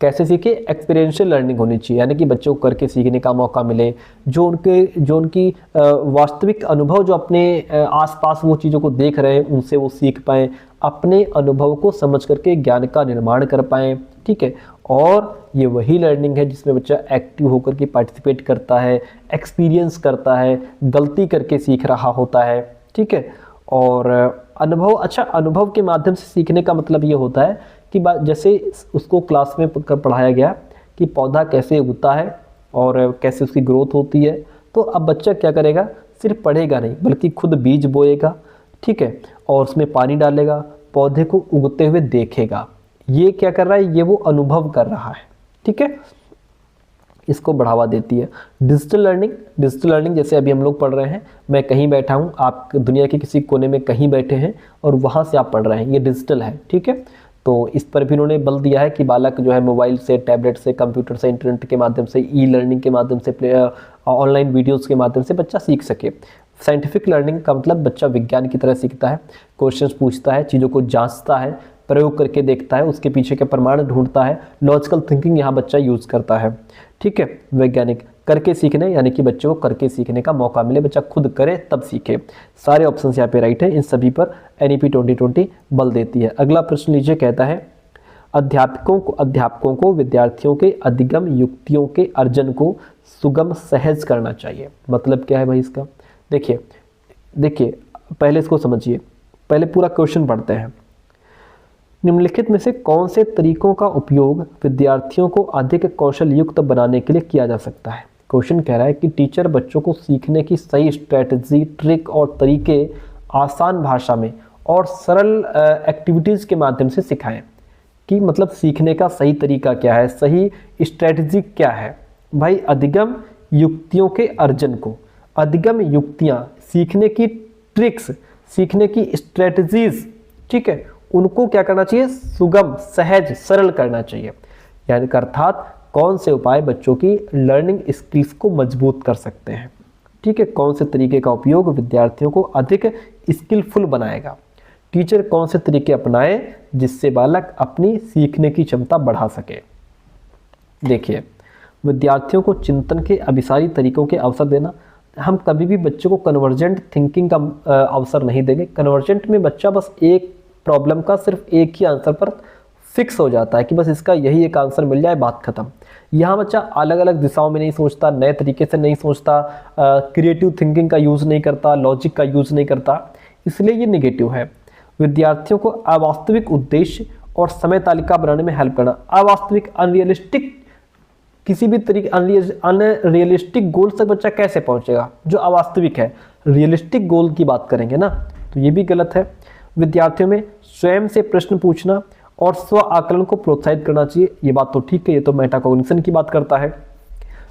कैसे सीखे? एक्सपीरियंशियल लर्निंग होनी चाहिए, यानी कि बच्चों को करके सीखने का मौका मिले, जो उनकी वास्तविक अनुभव जो अपने आसपास वो चीज़ों को देख रहे हैं उनसे वो सीख पाएँ, अपने अनुभव को समझ करके ज्ञान का निर्माण कर पाएँ। ठीक है, और ये वही लर्निंग है जिसमें बच्चा एक्टिव होकर के पार्टिसिपेट करता है, एक्सपीरियंस करता है, गलती करके सीख रहा होता है। ठीक है, और अनुभव, अच्छा अनुभव के माध्यम से सीखने का मतलब ये होता है कि जैसे उसको क्लास में पढ़ाया गया कि पौधा कैसे उगता है और कैसे उसकी ग्रोथ होती है, तो अब बच्चा क्या करेगा? सिर्फ पढ़ेगा नहीं, बल्कि खुद बीज बोएगा। ठीक है, और उसमें पानी डालेगा, पौधे को उगते हुए देखेगा। ये क्या कर रहा है? ये वो अनुभव कर रहा है। ठीक है, इसको बढ़ावा देती है डिजिटल लर्निंग। डिजिटल लर्निंग जैसे अभी हम लोग पढ़ रहे हैं, मैं कहीं बैठा हूँ, आप दुनिया के किसी कोने में कहीं बैठे हैं और वहाँ से आप पढ़ रहे हैं, ये डिजिटल है। ठीक है, तो इस पर भी उन्होंने बल दिया है कि बालक जो है मोबाइल से, टैबलेट से, कंप्यूटर से, इंटरनेट के माध्यम से, ई लर्निंग के माध्यम से, ऑनलाइन वीडियोज़ के माध्यम से बच्चा सीख सके। साइंटिफिक लर्निंग का मतलब बच्चा विज्ञान की तरह सीखता है, क्वेश्चंस पूछता है, चीज़ों को जांचता है, प्रयोग करके देखता है, उसके पीछे के प्रमाण ढूंढता है, लॉजिकल थिंकिंग यहाँ बच्चा यूज़ करता है। ठीक है, वैज्ञानिक करके सीखने, यानी कि बच्चों को करके सीखने का मौका मिले, बच्चा खुद करे तब सीखे। सारे ऑप्शंस यहाँ पे राइट हैं, इन सभी पर एनईपी 2020 बल देती है। अगला प्रश्न लीजिए, कहता है अध्यापकों को विद्यार्थियों के अधिगम युक्तियों के अर्जन को सुगम सहज करना चाहिए। मतलब क्या है भाई इसका? देखिए पहले इसको समझिए, पहले पूरा क्वेश्चन पढ़ते हैं। निम्नलिखित में से कौन से तरीकों का उपयोग विद्यार्थियों को अधिक कौशल युक्त बनाने के लिए किया जा सकता है? क्वेश्चन कह रहा है कि टीचर बच्चों को सीखने की सही स्ट्रेटजी, ट्रिक और तरीके आसान भाषा में और सरल एक्टिविटीज़ के माध्यम से सिखाएं। कि मतलब सीखने का सही तरीका क्या है, सही स्ट्रेटजी क्या है? भाई अधिगम युक्तियों के अर्जन को, अधिगम युक्तियाँ, सीखने की ट्रिक्स, सीखने की स्ट्रेटजीज, ठीक है, उनको क्या करना चाहिए? सुगम, सहज, सरल करना चाहिए। यानी अर्थात कौन से उपाय बच्चों की लर्निंग स्किल्स को मजबूत कर सकते हैं। ठीक है, कौन से तरीके का उपयोग विद्यार्थियों को अधिक स्किलफुल बनाएगा। टीचर कौन से तरीके अपनाए जिससे बालक अपनी सीखने की क्षमता बढ़ा सके। देखिए, विद्यार्थियों को चिंतन के अभिसारी तरीकों के अवसर देना। हम कभी भी बच्चों को कन्वर्जेंट थिंकिंग का अवसर नहीं देंगे। कन्वर्जेंट में बच्चा बस एक प्रॉब्लम का सिर्फ एक ही आंसर पर फिक्स हो जाता है कि बस इसका यही एक आंसर मिल जाए, बात खत्म। यहाँ बच्चा अलग अलग दिशाओं में नहीं सोचता, नए तरीके से नहीं सोचता, क्रिएटिव थिंकिंग का यूज़ नहीं करता, लॉजिक का यूज़ नहीं करता, इसलिए ये निगेटिव है। विद्यार्थियों को अवास्तविक उद्देश्य और समय तालिका बनाने में हेल्प करना। अवास्तविक, अनरियलिस्टिक, किसी भी तरीके अनरियलिस्टिक गोल तक बच्चा कैसे पहुंचेगा जो अवास्तविक है। रियलिस्टिक गोल की बात करेंगे ना, तो ये भी गलत है। विद्यार्थियों में स्वयं से प्रश्न पूछना और स्व आकलन को प्रोत्साहित करना चाहिए, ये बात तो ठीक है, ये तो मेटाकॉग्निशन की बात करता है।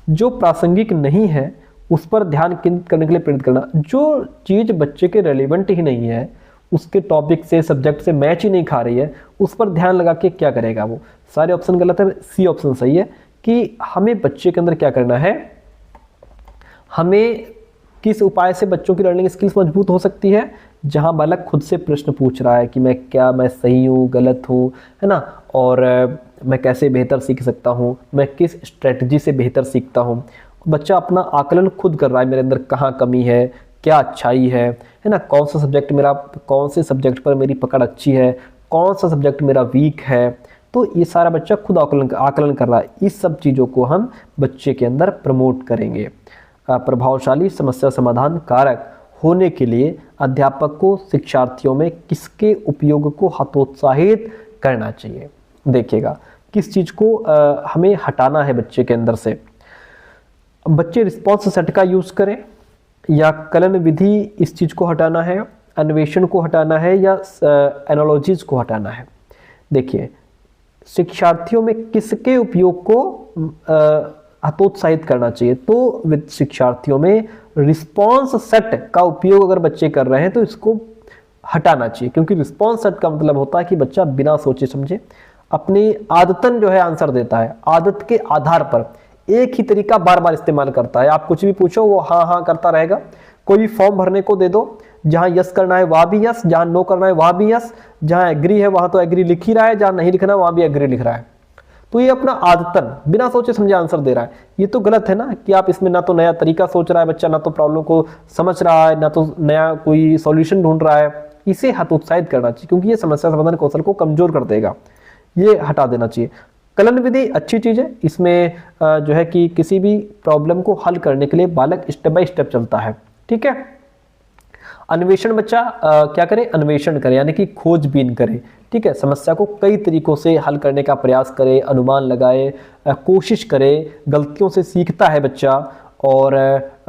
जो प्रासंगिक नहीं है उस पर ध्यान केंद्रित करने के लिए प्रेरित करना। जो चीज़ बच्चे के रेलिवेंट ही नहीं है, उसके टॉपिक से, सब्जेक्ट से मैच ही नहीं खा रही है, उस पर ध्यान लगा के क्या करेगा वो। सारे ऑप्शन गलत है, सी ऑप्शन सही है कि हमें बच्चे के अंदर क्या करना है, हमें किस उपाय से बच्चों की लर्निंग स्किल्स मजबूत हो सकती है? जहां बालक खुद से प्रश्न पूछ रहा है कि मैं सही हूँ, गलत हूँ, है ना, और मैं कैसे बेहतर सीख सकता हूँ, मैं किस स्ट्रेटजी से बेहतर सीखता हूँ। बच्चा अपना आकलन खुद कर रहा है, मेरे अंदर कहाँ कमी है, क्या अच्छाई है ना, कौन से सब्जेक्ट पर मेरी पकड़ अच्छी है, कौन सा सब्जेक्ट मेरा वीक है। तो ये सारा बच्चा खुद आकलन कर रहा है। इस सब चीज़ों को हम बच्चे के अंदर प्रमोट करेंगे। प्रभावशाली समस्या समाधान कारक होने के लिए अध्यापक को शिक्षार्थियों में किसके उपयोग को हतोत्साहित करना चाहिए? देखिएगा, किस चीज़ को हमें हटाना है बच्चे के अंदर से। बच्चे रिस्पॉन्स सेट का यूज़ करें, या कलन विधि इस चीज़ को हटाना है, अन्वेषण को हटाना है, या एनालॉजीज को हटाना है। देखिए, शिक्षार्थियों में किसके उपयोग को हतोत्साहित करना चाहिए? तो शिक्षार्थियों में रिस्पॉन्स सेट का उपयोग अगर बच्चे कर रहे हैं तो इसको हटाना चाहिए, क्योंकि रिस्पॉन्स सेट का मतलब होता है कि बच्चा बिना सोचे समझे अपनी आदतन जो है आंसर देता है, आदत के आधार पर एक ही तरीका बार बार इस्तेमाल करता है। आप कुछ भी पूछो वो हाँ हाँ करता रहेगा। कोई भी फॉर्म भरने को दे दो, जहां यस करना है वहां भी यस, जहां नो करना है वहां भी यस, जहां एग्री है वहां तो एग्री लिख ही रहा है, जहां नहीं लिखना वहां भी एग्री लिख रहा है। तो ये अपना आदतन बिना सोचे समझे आंसर दे रहा है। ये तो गलत है ना, कि आप इसमें ना तो नया तरीका सोच रहा है बच्चा, ना तो प्रॉब्लम को समझ रहा है, ना तो नया कोई सॉल्यूशन ढूंढ रहा है। इसे हतोत्साहित करना चाहिए, क्योंकि ये समस्या समाधान कौशल को कमजोर कर देगा। ये हटा देना चाहिए। कलन विधि अच्छी चीज है, इसमें जो है कि किसी भी प्रॉब्लम को हल करने के लिए बालक स्टेप बाय स्टेप चलता है। ठीक है। अन्वेषण, बच्चा क्या करे? अन्वेषण करे, यानी कि खोजबीन करे। ठीक है, समस्या को कई तरीकों से हल करने का प्रयास करे, अनुमान लगाए, कोशिश करे, गलतियों से सीखता है बच्चा, और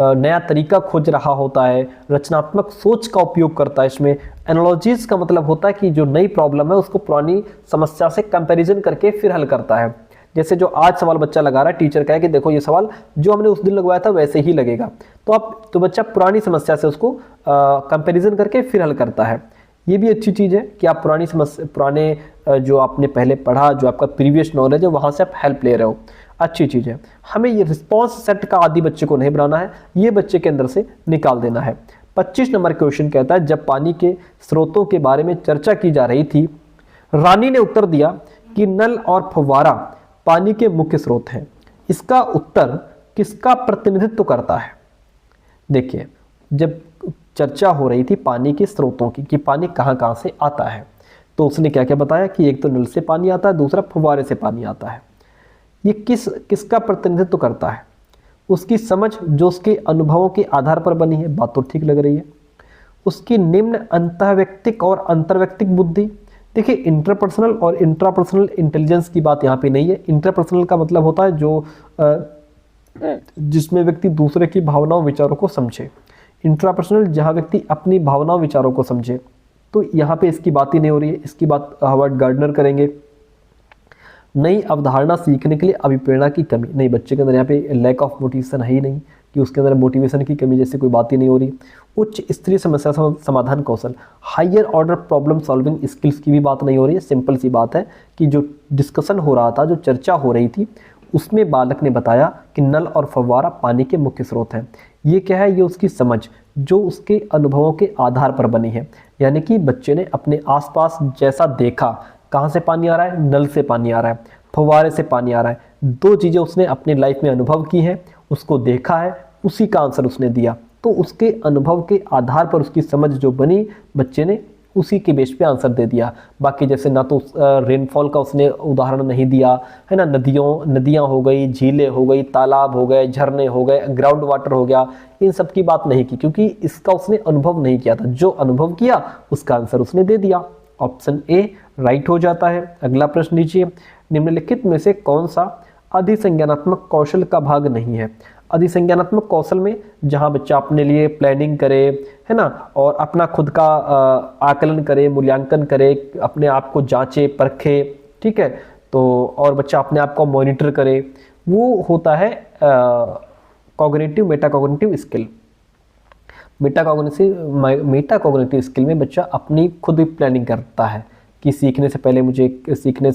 नया तरीका खोज रहा होता है, रचनात्मक सोच का उपयोग करता है। इसमें एनालॉजीज का मतलब होता है कि जो नई प्रॉब्लम है उसको पुरानी समस्या से कंपैरिजन करके फिर हल करता है। जैसे जो आज सवाल बच्चा लगा रहा है, टीचर कहे कि देखो ये सवाल जो हमने उस दिन लगवाया था वैसे ही लगेगा, तो बच्चा पुरानी समस्या से उसको कंपैरिजन करके फिर हल करता है। ये भी अच्छी चीज़ है कि आप पुराने जो आपने पहले पढ़ा, जो आपका प्रीवियस नॉलेज है, वहाँ से आप हेल्प ले रहे हो। अच्छी चीज़ है। हमें ये रिस्पॉन्स सेट का आदि बच्चे को नहीं बनाना है, ये बच्चे के अंदर से निकाल देना है। 25 नंबर क्वेश्चन कहता है, जब पानी के स्रोतों के बारे में चर्चा की जा रही थी, रानी ने उत्तर दिया कि नल और फव्वारा पानी के मुख्य स्रोत हैं। इसका उत्तर किसका प्रतिनिधित्व करता है? देखिए, जब चर्चा हो रही थी पानी के स्रोतों की, कि पानी कहाँ कहाँ से आता है, तो उसने क्या क्या बताया कि एक तो नल से पानी आता है, दूसरा फव्वारे से पानी आता है। ये किसका प्रतिनिधित्व करता है? उसकी समझ जो उसके अनुभवों के आधार पर बनी है, बात तो ठीक लग रही है। उसकी निम्न अंतःव्यक्तिक और अंतर्व्यक्तिक बुद्धि। देखिए, इंटरपर्सनल और इंट्रापर्सनल इंटेलिजेंस की बात यहाँ पे नहीं है। इंटरपर्सनल का मतलब होता है जो जिसमें व्यक्ति दूसरे की भावनाओं विचारों को समझे। इंट्रापर्सनल जहाँ व्यक्ति अपनी भावनाओं विचारों को समझे। तो यहाँ पे इसकी बात ही नहीं हो रही है। इसकी बात हावर्ड गार्डनर करेंगे। नई अवधारणा सीखने के लिए अभिप्रेरणा की कमी। नहीं, बच्चे के अंदर यहाँ पे लैक ऑफ मोटिवेशन है ही नहीं, कि उसके अंदर मोटिवेशन की कमी जैसे कोई बात ही नहीं हो रही। उच्च स्तरीय समस्या समाधान कौशल, higher order problem solving skills की भी बात नहीं हो रही है। सिंपल सी बात है कि जो डिस्कशन हो रहा था, जो चर्चा हो रही थी, उसमें बालक ने बताया कि नल और फव्वारा पानी के मुख्य स्रोत हैं। ये क्या है? ये उसकी समझ जो उसके अनुभवों के आधार पर बनी है। यानी कि बच्चे ने अपने आसपास जैसा देखा, कहाँ से पानी आ रहा है? नल से पानी आ रहा है, फव्वारे से पानी आ रहा है। दो चीज़ें उसने अपनी लाइफ में अनुभव की हैं, उसको देखा है, उसी का आंसर उसने दिया। तो उसके अनुभव के आधार पर उसकी समझ जो बनी, बच्चे ने उसी के बेस पे आंसर दे दिया। बाकी जैसे ना तो रेनफॉल का उसने उदाहरण नहीं दिया है ना, नदियाँ हो गई, झीलें हो गई, तालाब हो गए, झरने हो गए, ग्राउंड वाटर हो गया, इन सब की बात नहीं की, क्योंकि इसका उसने अनुभव नहीं किया था। जो अनुभव किया उसका आंसर उसने दे दिया। ऑप्शन ए राइट हो जाता है। अगला प्रश्न लीजिए, निम्नलिखित में से कौन सा अधिसंज्ञानात्मक कौशल का भाग नहीं है? अधिसंज्ञानात्मक कौशल में जहां बच्चा अपने लिए प्लानिंग करे, है ना, और अपना खुद का आकलन करे, मूल्यांकन करे, अपने आप को जांचे परखे, ठीक है, तो और बच्चा अपने आप को मॉनिटर करे, वो होता है cognitive metacognitive skill. Metacognitive skill में बच्चा अपनी खुद ही प्लानिंग करता है कि सीखने से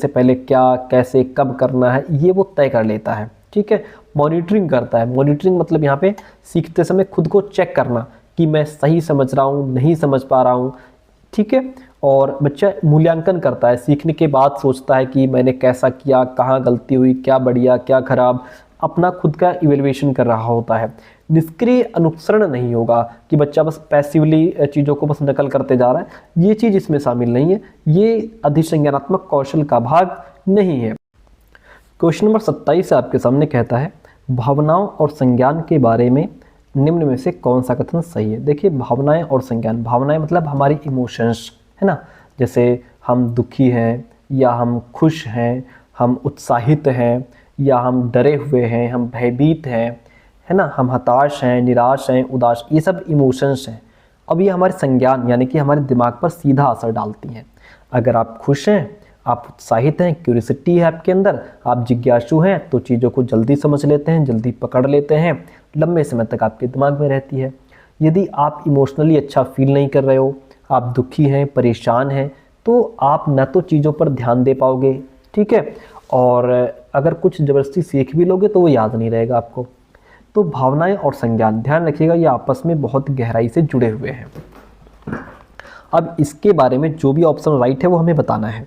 पहले क्या, कैसे, कब करना है, ये वो तय कर लेता है। ठीक है। मॉनिटरिंग करता है, मॉनिटरिंग मतलब यहाँ पे सीखते समय खुद को चेक करना कि मैं सही समझ रहा हूँ, नहीं समझ पा रहा हूँ, ठीक है। और बच्चा मूल्यांकन करता है, सीखने के बाद सोचता है कि मैंने कैसा किया, कहाँ गलती हुई, क्या बढ़िया क्या खराब, अपना खुद का इवेल्युएशन कर रहा होता है। निष्क्रिय अनुसरण नहीं होगा कि बच्चा बस पैसिवली चीज़ों को बस नकल करते जा रहा है, ये चीज़ इसमें शामिल नहीं है, ये अधिसंज्ञानात्मक कौशल का भाग नहीं है। क्वेश्चन नंबर 27 आपके सामने कहता है भावनाओं और संज्ञान के बारे में निम्न में से कौन सा कथन सही है। देखिए भावनाएं और संज्ञान, भावनाएं मतलब हमारी इमोशंस, है ना, जैसे हम दुखी हैं या हम खुश हैं, हम उत्साहित हैं या हम डरे हुए हैं, हम भयभीत हैं, है ना, हम हताश हैं, निराश हैं, उदास, ये सब इमोशंस हैं। अब ये हमारे संज्ञान यानी कि हमारे दिमाग पर सीधा असर डालती हैं। अगर आप खुश हैं, आप उत्साहित हैं, क्यूरियोसिटी है आपके अंदर, आप जिज्ञासु हैं, तो चीज़ों को जल्दी समझ लेते हैं, जल्दी पकड़ लेते हैं, लंबे समय तक आपके दिमाग में रहती है। यदि आप इमोशनली अच्छा फील नहीं कर रहे हो, आप दुखी हैं, परेशान हैं, तो आप न तो चीज़ों पर ध्यान दे पाओगे, ठीक है, और अगर कुछ ज़बरदस्ती सीख भी लोगे तो वो याद नहीं रहेगा आपको। तो भावनाएं और संज्ञान, ध्यान रखिएगा, ये आपस में बहुत गहराई से जुड़े हुए हैं। अब इसके बारे में जो भी ऑप्शन राइट है वो हमें बताना है।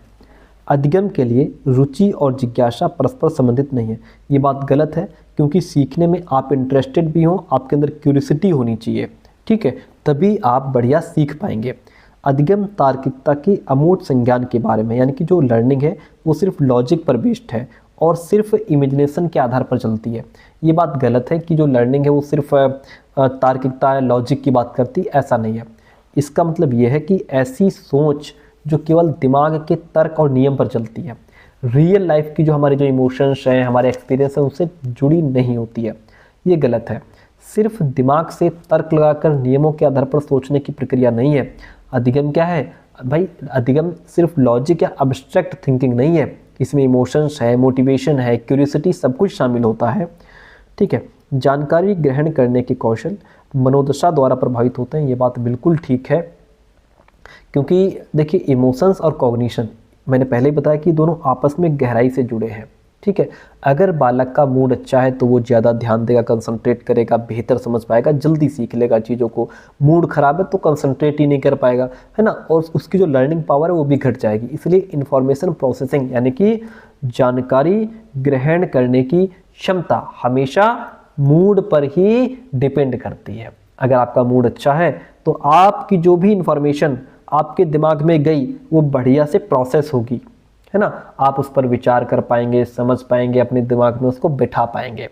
अधिगम के लिए रुचि और जिज्ञासा परस्पर संबंधित नहीं है, ये बात गलत है, क्योंकि सीखने में आप इंटरेस्टेड भी हों, आपके अंदर क्यूरियोसिटी होनी चाहिए, ठीक है, तभी आप बढ़िया सीख पाएंगे। अधिगम तार्किकता की अमूर्त संज्ञान के बारे में, यानी कि जो लर्निंग है वो सिर्फ लॉजिक पर बेस्ड है और सिर्फ इमेजिनेशन के आधार पर चलती है। ये बात गलत है कि जो लर्निंग है वो सिर्फ तार्किकता लॉजिक की बात करती, ऐसा नहीं है। इसका मतलब ये है कि ऐसी सोच जो केवल दिमाग के तर्क और नियम पर चलती है, रियल लाइफ की जो हमारे जो इमोशंस हैं, हमारे एक्सपीरियंस हैं, उससे जुड़ी नहीं होती है, ये गलत है। सिर्फ दिमाग से तर्क लगाकर नियमों के आधार पर सोचने की प्रक्रिया नहीं है। अधिगम क्या है भाई? अधिगम सिर्फ लॉजिक या अब्स्ट्रैक्ट थिंकिंग नहीं है, इसमें इमोशंस है, मोटिवेशन है, क्यूरियोसिटी, सब कुछ शामिल होता है, ठीक है। जानकारी ग्रहण करने के कौशल मनोदशा द्वारा प्रभावित होते हैं, ये बात बिल्कुल ठीक है, क्योंकि देखिए इमोशंस और कॉग्निशन, मैंने पहले ही बताया कि दोनों आपस में गहराई से जुड़े हैं, ठीक है। अगर बालक का मूड अच्छा है तो वो ज़्यादा ध्यान देगा, कंसंट्रेट करेगा, बेहतर समझ पाएगा, जल्दी सीख लेगा चीज़ों को। मूड ख़राब है तो कंसंट्रेट ही नहीं कर पाएगा, है ना, और उसकी जो लर्निंग पावर है वो भी घट जाएगी। इसलिए इंफॉर्मेशन प्रोसेसिंग यानी कि जानकारी ग्रहण करने की क्षमता हमेशा मूड पर ही डिपेंड करती है। अगर आपका मूड अच्छा है तो आपकी जो भी इंफॉर्मेशन आपके दिमाग में गई वो बढ़िया से प्रोसेस होगी, है ना, आप उस पर विचार कर पाएंगे, समझ पाएंगे, अपने दिमाग में उसको बिठा पाएंगे।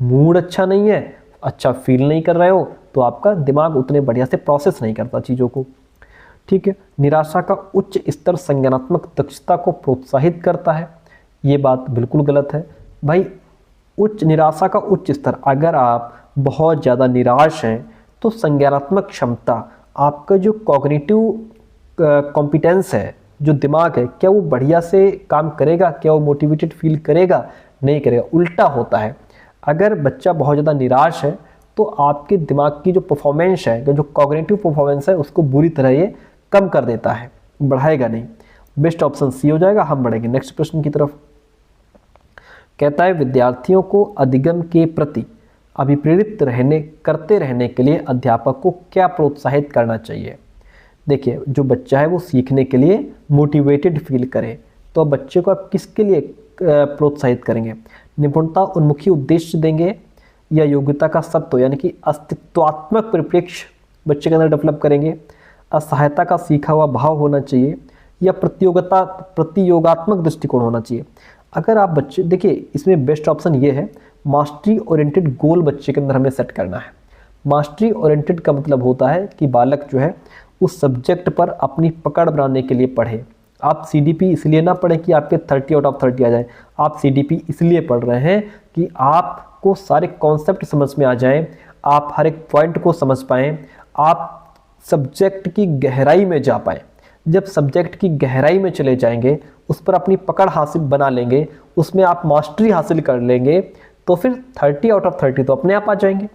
मूड अच्छा नहीं है, अच्छा फील नहीं कर रहे हो, तो आपका दिमाग उतने बढ़िया से प्रोसेस नहीं करता चीज़ों को, ठीक है। निराशा का उच्च स्तर संज्ञानात्मक दक्षता को प्रोत्साहित करता है, ये बात बिल्कुल गलत है भाई। निराशा का उच्च स्तर, अगर आप बहुत ज़्यादा निराश हैं तो संज्ञानात्मक क्षमता, आपका जो कॉग्निटिव कॉम्पिटेंस है, जो दिमाग है, क्या वो बढ़िया से काम करेगा? क्या वो मोटिवेटेड फील करेगा? नहीं करेगा, उल्टा होता है। अगर बच्चा बहुत ज़्यादा निराश है तो आपके दिमाग की जो परफॉर्मेंस है, जो कॉग्निटिव परफॉर्मेंस है, उसको बुरी तरह ये कम कर देता है, बढ़ाएगा नहीं। बेस्ट ऑप्शन सी हो जाएगा। हम बढ़ेंगे नेक्स्ट प्रश्न की तरफ। कहता है विद्यार्थियों को अधिगम के प्रति अभिप्रेरित करते रहने के लिए अध्यापक को क्या प्रोत्साहित करना चाहिए। देखिए जो बच्चा है वो सीखने के लिए मोटिवेटेड फील करे, तो बच्चे को आप किसके लिए प्रोत्साहित करेंगे? निपुणता उन्मुखी उद्देश्य देंगे या योग्यता का सत्व यानी कि अस्तित्वात्मक परिप्रेक्ष्य बच्चे के अंदर डेवलप करेंगे? असहायता का सीखा हुआ भाव होना चाहिए या प्रतियोगात्मक दृष्टिकोण होना चाहिए? अगर आप बच्चे, देखिए इसमें बेस्ट ऑप्शन ये है, मास्टरी ओरिएंटेड गोल बच्चे के अंदर हमें सेट करना है। मास्टरी ओरिएंटेड का मतलब होता है कि बालक जो है उस सब्जेक्ट पर अपनी पकड़ बनाने के लिए पढ़े। आप CDP इसलिए ना पढ़ें कि आपके 30 आउट ऑफ 30 आ जाए, आप CDP इसलिए पढ़ रहे हैं कि आपको सारे कॉन्सेप्ट समझ में आ जाएं, आप हर एक पॉइंट को समझ पाएं, आप सब्जेक्ट की गहराई में जा पाएं। जब सब्जेक्ट की गहराई में चले जाएंगे, उस पर अपनी पकड़ हासिल बना लेंगे, उसमें आप मास्टरी हासिल कर लेंगे, तो फिर 30 आउट ऑफ 30 तो अपने आप आ जाएंगे।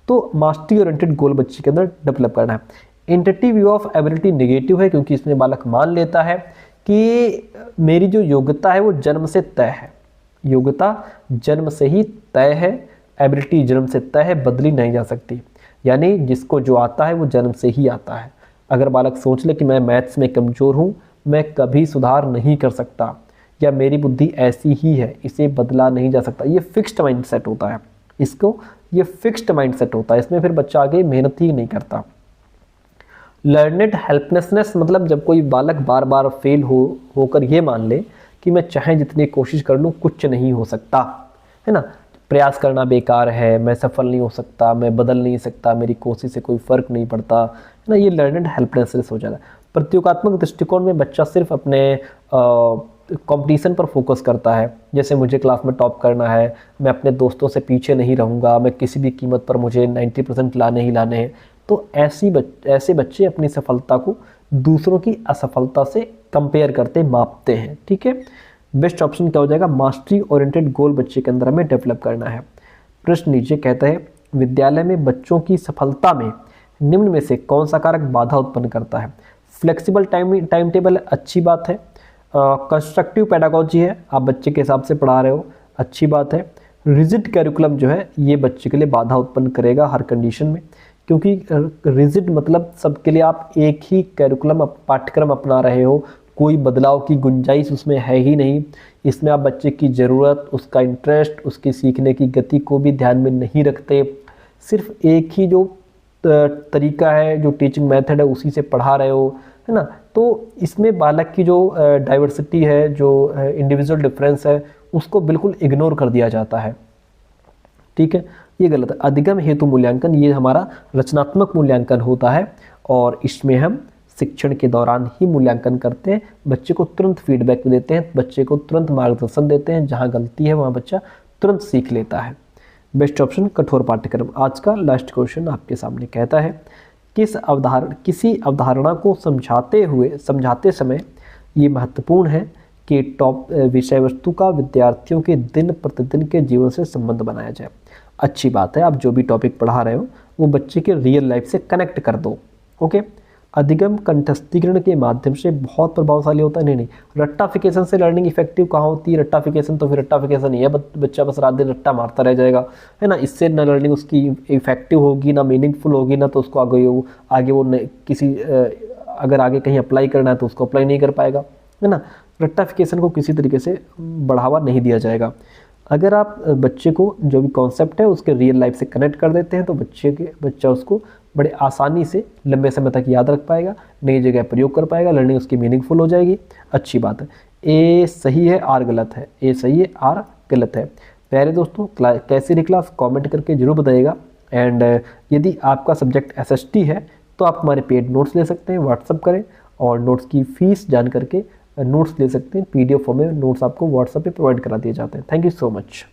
तो मास्टरी ओरिएंटेड गोल बच्चे के अंदर डेवलप करना है। Initiative view of ability negative है, क्योंकि इसमें बालक मान लेता है कि मेरी जो योग्यता है वो जन्म से तय है, योग्यता जन्म से ही तय है, एबिलिटी जन्म से तय है, बदली नहीं जा सकती। यानी जिसको जो आता है वो जन्म से ही आता है। अगर बालक सोच ले कि मैं मैथ्स में कमज़ोर हूँ, मैं कभी सुधार नहीं कर सकता, या मेरी बुद्धि ऐसी ही है, इसे बदला नहीं जा सकता, ये फिक्स्ड माइंडसेट होता है। ये फिक्स्ड माइंडसेट होता है, इसमें फिर बच्चा आगे मेहनत ही नहीं करता। लर्नेड हेल्पलेसनेस मतलब जब कोई बालक बार बार फेल होकर ये मान ले कि मैं चाहे जितनी कोशिश कर लूँ कुछ नहीं हो सकता, है ना, प्रयास करना बेकार है, मैं सफल नहीं हो सकता, मैं बदल नहीं सकता, मेरी कोशिश से कोई फ़र्क नहीं पड़ता, है ना, ये लर्नेड हेल्पलेसनेस हो जाता है। प्रत्योगात्मक दृष्टिकोण में बच्चा सिर्फ अपने कंपटीशन पर फोकस करता है, जैसे मुझे क्लास में टॉप करना है, मैं अपने दोस्तों से पीछे नहीं रहूँगा, मैं किसी भी कीमत पर मुझे 90% लाने ही लाने हैं। तो ऐसे बच्चे अपनी सफलता को दूसरों की असफलता से कंपेयर करते मापते हैं। ठीक है, बेस्ट ऑप्शन क्या हो जाएगा, मास्टरी ओरिएंटेड गोल बच्चे के अंदर हमें डेवलप करना है। प्रश्न नीचे कहता है, विद्यालय में बच्चों की सफलता में निम्न में से कौन सा कारक बाधा उत्पन्न करता है। फ्लेक्सिबल टाइम टेबल अच्छी बात है, कंस्ट्रक्टिव पेडागोजी है, आप बच्चे के हिसाब से पढ़ा रहे हो, अच्छी बात है। रिजिड कैरिकुलम जो है ये बच्चे के लिए बाधा उत्पन्न करेगा हर कंडीशन में, क्योंकि रिजिड मतलब सबके लिए आप एक ही कैरिकुलम पाठ्यक्रम अपना रहे हो, कोई बदलाव की गुंजाइश उसमें है ही नहीं। इसमें आप बच्चे की ज़रूरत, उसका इंटरेस्ट, उसकी सीखने की गति को भी ध्यान में नहीं रखते, सिर्फ एक ही जो तरीका है, जो टीचिंग मेथड है उसी से पढ़ा रहे हो, है ना। तो इसमें बालक की जो डाइवर्सिटी है, जो इंडिविजुअल डिफरेंस है, उसको बिल्कुल इग्नोर कर दिया जाता है। ठीक है, ये गलत है। अधिगम हेतु मूल्यांकन ये हमारा रचनात्मक मूल्यांकन होता है, और इसमें हम शिक्षण के दौरान ही मूल्यांकन करते हैं, बच्चे को तुरंत फीडबैक देते हैं, बच्चे को तुरंत मार्गदर्शन देते हैं, जहाँ गलती है वहाँ बच्चा तुरंत सीख लेता है। बेस्ट ऑप्शन कठोर पाठ्यक्रम। आज का लास्ट क्वेश्चन आपके सामने कहता है, किसी अवधारणा को समझाते समय ये महत्वपूर्ण है कि टॉप विषय वस्तु का विद्यार्थियों के दिन प्रतिदिन के जीवन से संबंध बनाया जाए। अच्छी बात है, आप जो भी टॉपिक पढ़ा रहे हो वो बच्चे के रियल लाइफ से कनेक्ट कर दो। ओके, अधिगम कंठस्थीकरण के माध्यम से बहुत प्रभावशाली होता है। नहीं, रट्टाफिकेशन से लर्निंग इफेक्टिव कहाँ होती है, रट्टाफिकेशन तो फिर रट्टाफिकेशन ही है, बच्चा बस रात दिन रट्टा मारता रह जाएगा, है ना। इससे ना लर्निंग उसकी इफेक्टिव होगी, ना मीनिंगफुल होगी, ना तो उसको आगे वो किसी अगर आगे कहीं अप्लाई करना है तो उसको अप्लाई नहीं कर पाएगा, है ना। रट्टाफिकेशन को किसी तरीके से बढ़ावा नहीं दिया जाएगा। अगर आप बच्चे को जो भी कॉन्सेप्ट है उसके रियल लाइफ से कनेक्ट कर देते हैं तो बच्चा उसको बड़े आसानी से लंबे समय तक याद रख पाएगा, नई जगह प्रयोग कर पाएगा, लर्निंग उसकी मीनिंगफुल हो जाएगी। अच्छी बात है। ए सही है, आर गलत है, ए सही है, आर गलत है। प्यारे दोस्तों, कैसी रही क्लास कमेंट करके जरूर बताइएगा। एंड यदि आपका सब्जेक्ट SST है तो आप हमारे पेड नोट्स ले सकते हैं, व्हाट्सअप करें और नोट्स की फ़ीस जान करके नोट्स ले सकते हैं। PDF फॉर्म में नोट्स आपको व्हाट्सएप पे प्रोवाइड करा दिए जाते हैं। Thank you so much.